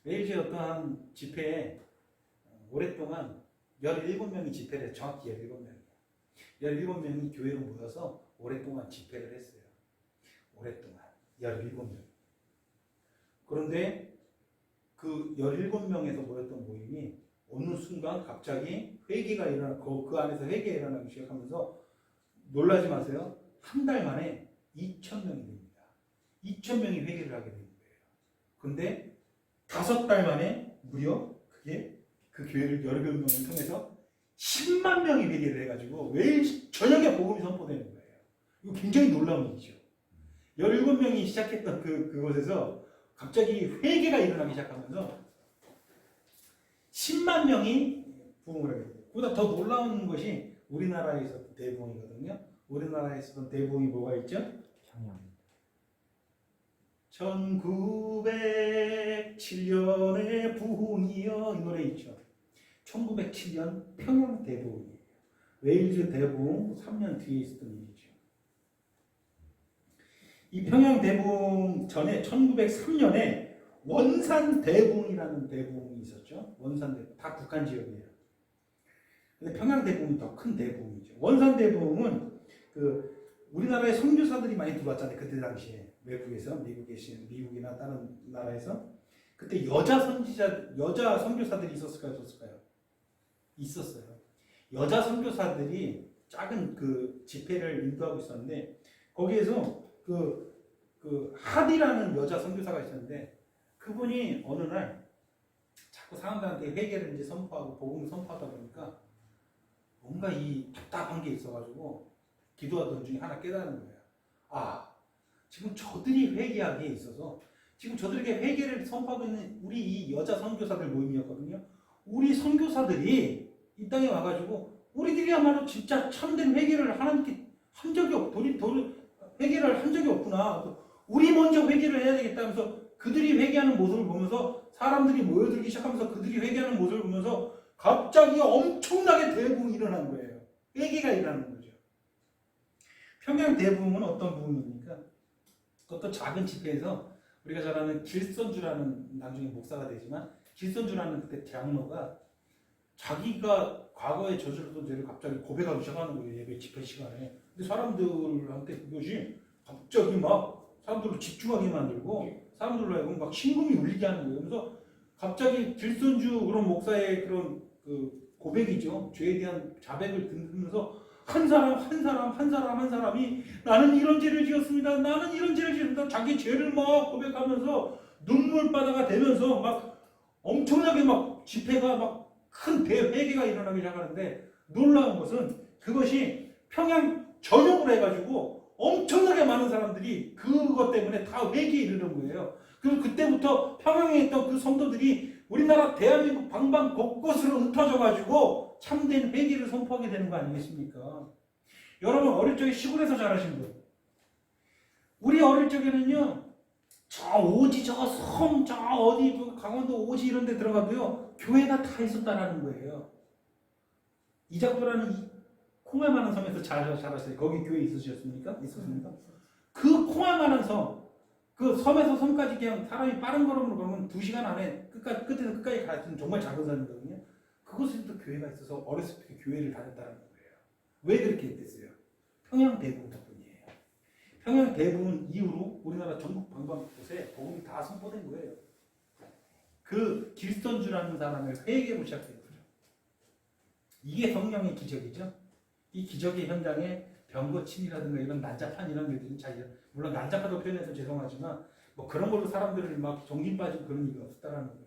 웨일즈의 어떠한 집회에 오랫동안 17명이 집회를 해요. 정확히 17명이에요. 17명이 교회로 모여서 오랫동안 집회를 했어요. 오랫동안 17명. 그런데 그 17명에서 모였던 모임이 어느 순간 갑자기 회개가 일어나고 그 안에서 회개가 일어나기 시작하면서 놀라지 마세요. 한 달 만에 2,000명이 됩니다. 2,000명이 회개를 하게 되는 거예요. 근데 5달 만에 무려 그게 그 교회를 17명을 통해서 10만 명이 회개를 해가지고 웨일즈 전역에 복음이 선포되는 거예요. 이거 굉장히 놀라운 일이죠. 17명이 시작했던 그곳에서 갑자기 회개가 일어나기 시작하면서 10만 명이 부흥을 하게 돼요. 그보다 더 놀라운 것이 우리나라에서 대부흥이거든요. 우리나라에서 대부흥이 뭐가 있죠? 청년. 1907년의 부흥이여 이 노래 있죠. 1907년 평양 대부흥이에요. 웨일즈 대부흥 3년 뒤에 있었던 일이죠. 이 평양 대부흥 전에 1903년에 원산 대부흥이라는 대부흥이 있었죠. 원산 대부흥 다 북한 지역이에요. 근데 평양 대부흥이 더 큰 대부흥이죠. 원산 대부흥은 우리나라에 선교사들이 많이 들어왔잖아요. 그때 당시에 외국에서 미국이나 다른 나라에서 그때 여자 선교사들이 있었을까요, 없었을까요? 있었어요. 여자 선교사들이 작은 그 집회를 인도하고 있었는데 거기에서 그 하디라는 여자 선교사가 있었는데 그분이 어느 날 자꾸 사람들한테 회개를 이제 선포하고 복음을 선포하다 보니까 뭔가 이 답답한 게 있어가지고 기도하던 중에 하나 깨달은 거예요. 아, 지금 저들이 회개하기에 있어서 지금 저들에게 회개를 선포하고 있는 우리 이 여자 선교사들 모임이었거든요. 우리 선교사들이 이 땅에 와가지고 우리들이야말로 진짜 참된 회개를 하나님께 한 적이 회개를 한 적이 없구나. 우리 먼저 회개를 해야 되겠다면서 그들이 회개하는 모습을 보면서 사람들이 모여들기 시작하면서 그들이 회개하는 모습을 보면서 갑자기 엄청나게 대부흥이 일어난 거예요. 회개가 일어나는 거죠. 평양 대부흥은 어떤 부흥입니까? 그것도 작은 집회에서 우리가 잘 아는 길선주라는 나중에 목사가 되지만 길선주라는 그때 장로가 자기가 과거에 저질렀던 죄를 갑자기 고백하기 시작하는 거예요. 예배 집회 시간에. 근데 사람들한테 그것이 갑자기 막 사람들을 집중하게 만들고 사람들로 하여금 막 심금이 울리게 하는 거예요. 그래서 갑자기 길선주 그런 목사의 그런 그 고백이죠. 죄에 대한 자백을 듣면서 한 사람이 나는 이런 죄를 지었습니다. 나는 이런 죄를 지었습니다. 자기 죄를 막 고백하면서 눈물바다가 되면서 막 엄청나게 막 집회가 막 큰 대회개가 일어나기 시작하는데 놀라운 것은 그것이 평양 전역으로 해가지고 엄청나게 많은 사람들이 그것 때문에 다 회개에 이르는 거예요. 그리고 그때부터 평양에 있던 그 성도들이 우리나라 대한민국 방방 곳곳으로 흩어져가지고 참된 회개를 선포하게 되는 거 아니겠습니까? 여러분 어릴 적에 시골에서 자라신 분, 우리 어릴 적에는요 저 오지 저 섬 저 어디 강원도 오지 이런 데 들어가도요 교회가 다 있었다라는 거예요. 이작도라는 콩알만한 섬에서 자랐어요. 거기 교회 있으셨습니까? 있었습니까? 그 콩알만한 섬, 그 섬에서 섬까지 그냥 사람이 빠른 걸음으로 가면 2시간 안에 끝에서 끝까지 가는 정말 작은 섬이거든요. 그곳에도 교회가 있어서 어렸을 때 교회를 다녔다는 거예요. 왜 그렇게 됐어요? 평양 대부흥 덕분이에요. 평양 대부흥 이후로 우리나라 전국 방방곳에 복음이 다 선포된 거예요. 그 길선주라는 사람의 회개로 시작된 거죠. 이게 성령의 기적이죠. 이 기적의 현장에 병거침이라든가 이런 난잡한 이런 것들이 물론 난잡하다고 표현해서 죄송하지만 뭐 그런 걸로 사람들을 막 정신 빠지고 그런 일이 없었다라는 거예요.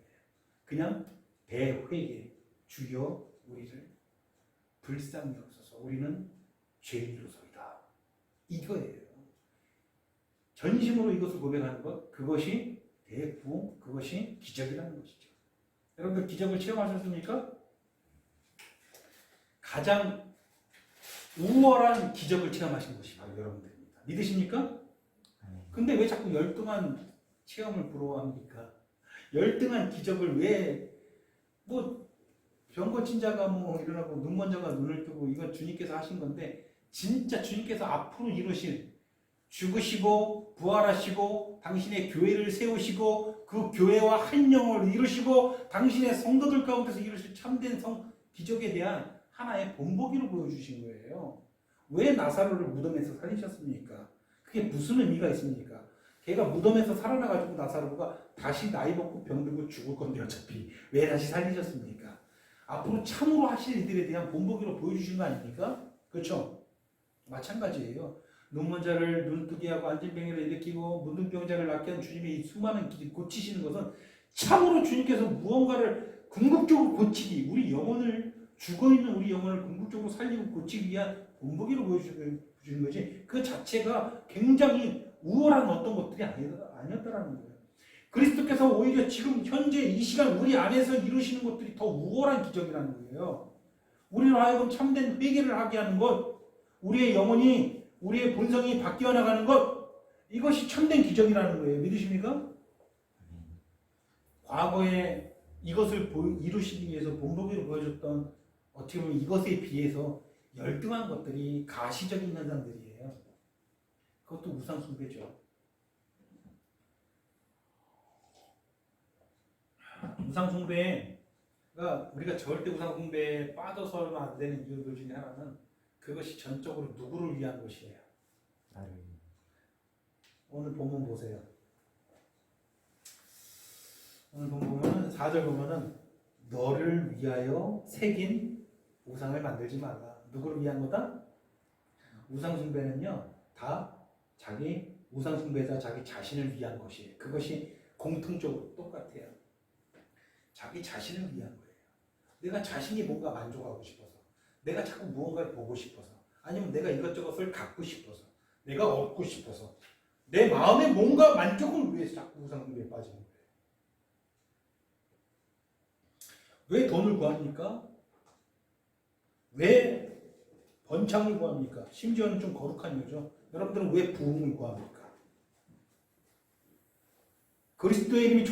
그냥 대회개, 주여 우리를 불쌍히 여기소서, 우리는 죄인으로서이다. 이거예요. 전심으로 이것을 고백하는 것, 그것이 대부흥, 그것이 기적이라는 것이죠. 여러분들 기적을 체험하셨습니까? 가장 우월한 기적을 체험하신 것이 바로 여러분들입니다. 믿으십니까? 근데 왜 자꾸 열등한 체험을 부러워합니까? 열등한 기적을 왜, 뭐 병 고친 자가 뭐 일어나고 눈 먼 자가 눈을 뜨고 이건 주님께서 하신 건데 진짜 주님께서 앞으로 이루실, 죽으시고 부활하시고 당신의 교회를 세우시고 그 교회와 한 영을 이루시고 당신의 성도들 가운데서 이루실 참된 기적에 대한 하나의 본보기로 보여주신 거예요. 왜 나사로를 무덤에서 살리셨습니까? 그게 무슨 의미가 있습니까? 걔가 무덤에서 살아나가지고 나사로가 다시 나이 먹고 병들고 죽을 건데 어차피 왜 다시 살리셨습니까? 앞으로 참으로 하실 일들에 대한 본보기로 보여주신 거 아닙니까? 그렇죠? 마찬가지예요. 눈먼 자를 눈뜨게 하고 안진병이를 일으키고 문둥병자를 낫게 한 주님의 이 수많은 길을 고치시는 것은 참으로 주님께서 무언가를 궁극적으로 고치기, 우리 영혼을, 죽어있는 우리 영혼을 궁극적으로 살리고 고치기 위한 본보기로 보여주는 거지, 그 자체가 굉장히 우월한 어떤 것들이 아니었다라는 거예요. 그리스도께서 오히려 지금 현재 이 시간 우리 안에서 이루시는 것들이 더 우월한 기적이라는 거예요. 우리로 하여금 참된 회개를 하게 하는 것, 우리의 영혼이, 우리의 본성이 바뀌어 나가는 것, 이것이 참된 기적이라는 거예요. 믿으십니까? 과거에 이것을 이루시기 위해서 본보기로 보여줬던, 어떻게 보면 이것에 비해서 열등한 것들이 가시적인 현상들이에요. 그것도 우상 숭배죠. 우상 숭배가, 우리가 절대 우상 숭배에 빠져서는 안 되는 이유들 중에 하나는 그것이 전적으로 누구를 위한 것이에요. 오늘 본문 보세요. 오늘 본문 보면은 4절 보면은 너를 위하여 새긴 우상을 만들지 말라. 누구를 위한 거다? 우상 숭배는요, 다 자기 우상 숭배자 자기 자신을 위한 것이에요. 그것이 공통적으로 똑같아요. 자기 자신을 위한 거예요. 내가 자신이 뭔가 만족하고 싶어서, 내가 자꾸 무언가를 보고 싶어서, 아니면 내가 이것저것을 갖고 싶어서, 내가 얻고 싶어서, 내 마음에 뭔가 만족을 위해서 자꾸 우상 숭배에 빠지는 거예요. 왜 돈을 구합니까? 왜 번창을 구합니까? 심지어는 좀 거룩한 이유죠. 여러분들은 왜 부흥을 구합니까? 그리스도의 이름이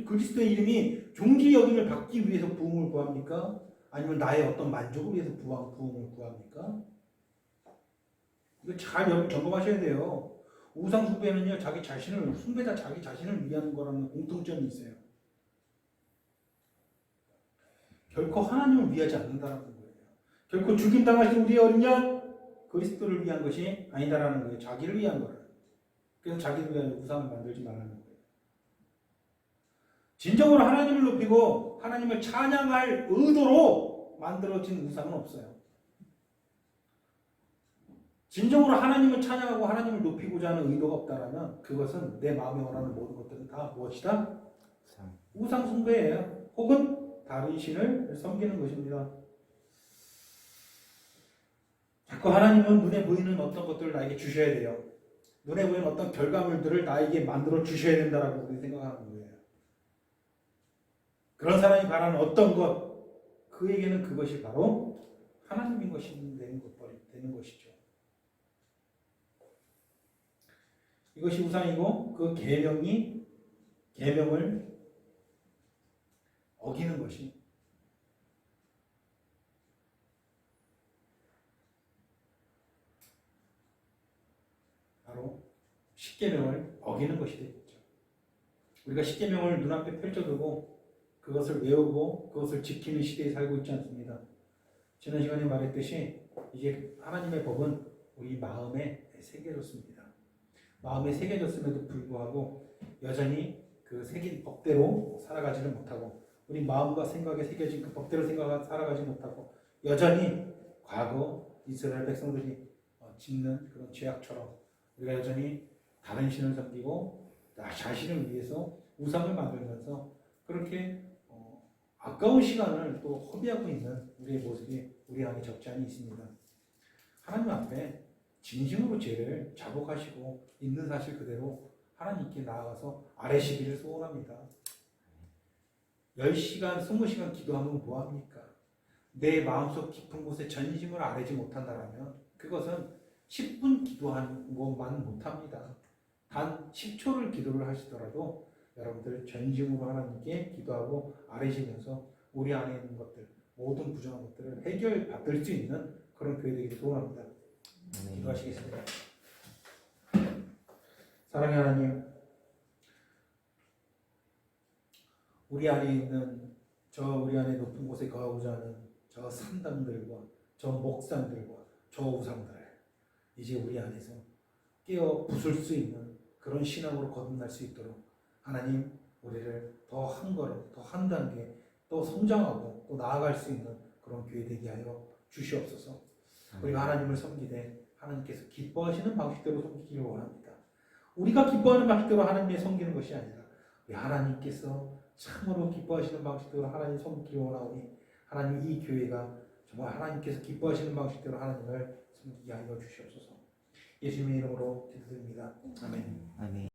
그리스도의 이름이 존귀 여김을 받기 위해서 부흥을 구합니까? 아니면 나의 어떤 만족을 위해서 부흥을 구합니까? 이거 잘 여러분 점검하셔야 돼요. 우상 숭배는요, 숭배자 자기 자신을 위한 거라는 공통점이 있어요. 결코 하나님을 위하지 않는다는 거예요. 결코 죽임당하신 우리의 어린 양 그리스도를 위한 것이 아니다라는 거예요. 자기를 위한 거예요. 그래서 자기를 위한 우상을 만들지 말라는 거예요. 진정으로 하나님을 높이고 하나님을 찬양할 의도로 만들어진 우상은 없어요. 진정으로 하나님을 찬양하고 하나님을 높이고자 하는 의도가 없다라면 그것은 내 마음에 원하는 모든 것들은 다 무엇이다? 우상 숭배예요. 혹은 다른 신을 섬기는 것입니다. 자꾸 하나님은 눈에 보이는 어떤 것들을 나에게 주셔야 돼요. 눈에 보이는 어떤 결과물들을 나에게 만들어 주셔야 된다라고 우리 생각하는 거예요. 그런 사람이 바라는 어떤 것, 그에게는 그것이 바로 하나님인 것이 되는 것이죠. 이것이 우상이고 그 계명을 어기는 것이 바로 십계명을 어기는 것이 되겠죠. 우리가 십계명을 눈앞에 펼쳐두고 그것을 외우고 그것을 지키는 시대에 살고 있지 않습니다. 지난 시간에 말했듯이 이제 하나님의 법은 우리 마음에 새겨졌습니다. 마음에 새겨졌음에도 불구하고 여전히 그 새긴 법대로 살아가지를 못하고 우리 마음과 생각에 새겨진 그 법대로 살아가지 못하고 여전히 과거 이스라엘 백성들이 짓는 그런 죄악처럼 우리가 여전히 다른 신을 섬기고 나 자신을 위해서 우상을 만들면서 그렇게 아까운 시간을 또 허비하고 있는 우리의 모습이 우리 안에 적지 않이 있습니다. 하나님 앞에 진심으로 죄를 자복하시고 있는 사실 그대로 하나님께 나아가서 아뢰시기를 소원합니다. 10시간, 20시간 기도하면 뭐합니까? 내 마음속 깊은 곳에 전심을 아뢰지 못한다면 그것은 10분 기도하는 것만 못합니다. 단 10초를 기도를 하시더라도 여러분들 전심으로 하나님께 기도하고 아뢰시면서 우리 안에 있는 것들, 모든 부정한 것들을 해결받을 수 있는 그런 교회 되기를 소원합니다. 기도하시겠습니다. 사랑의 하나님, 우리 안에 있는 우리 안에 높은 곳에 거하고자 하는 저 산당들과 저 목상들과 저 우상들을 이제 우리 안에서 깨어 부술 수 있는 그런 신앙으로 거듭날 수 있도록 하나님 우리를 더 한 걸음, 더 한 단계 또 성장하고 또 나아갈 수 있는 그런 교회 되게 하여 주시옵소서. 우리가 하나님을 섬기되 하나님께서 기뻐하시는 방식대로 섬기기를 원합니다. 우리가 기뻐하는 방식대로 하나님을 섬기는 것이 아니라 우리 하나님께서 참으로 기뻐하시는 방식대로 하나님 섬기기를 원하오니 하나님 이 교회가 정말 하나님께서 기뻐하시는 방식대로 하나님을 섬기게 하여 주시옵소서. 예수님의 이름으로 기도드립니다. 아멘. 아멘.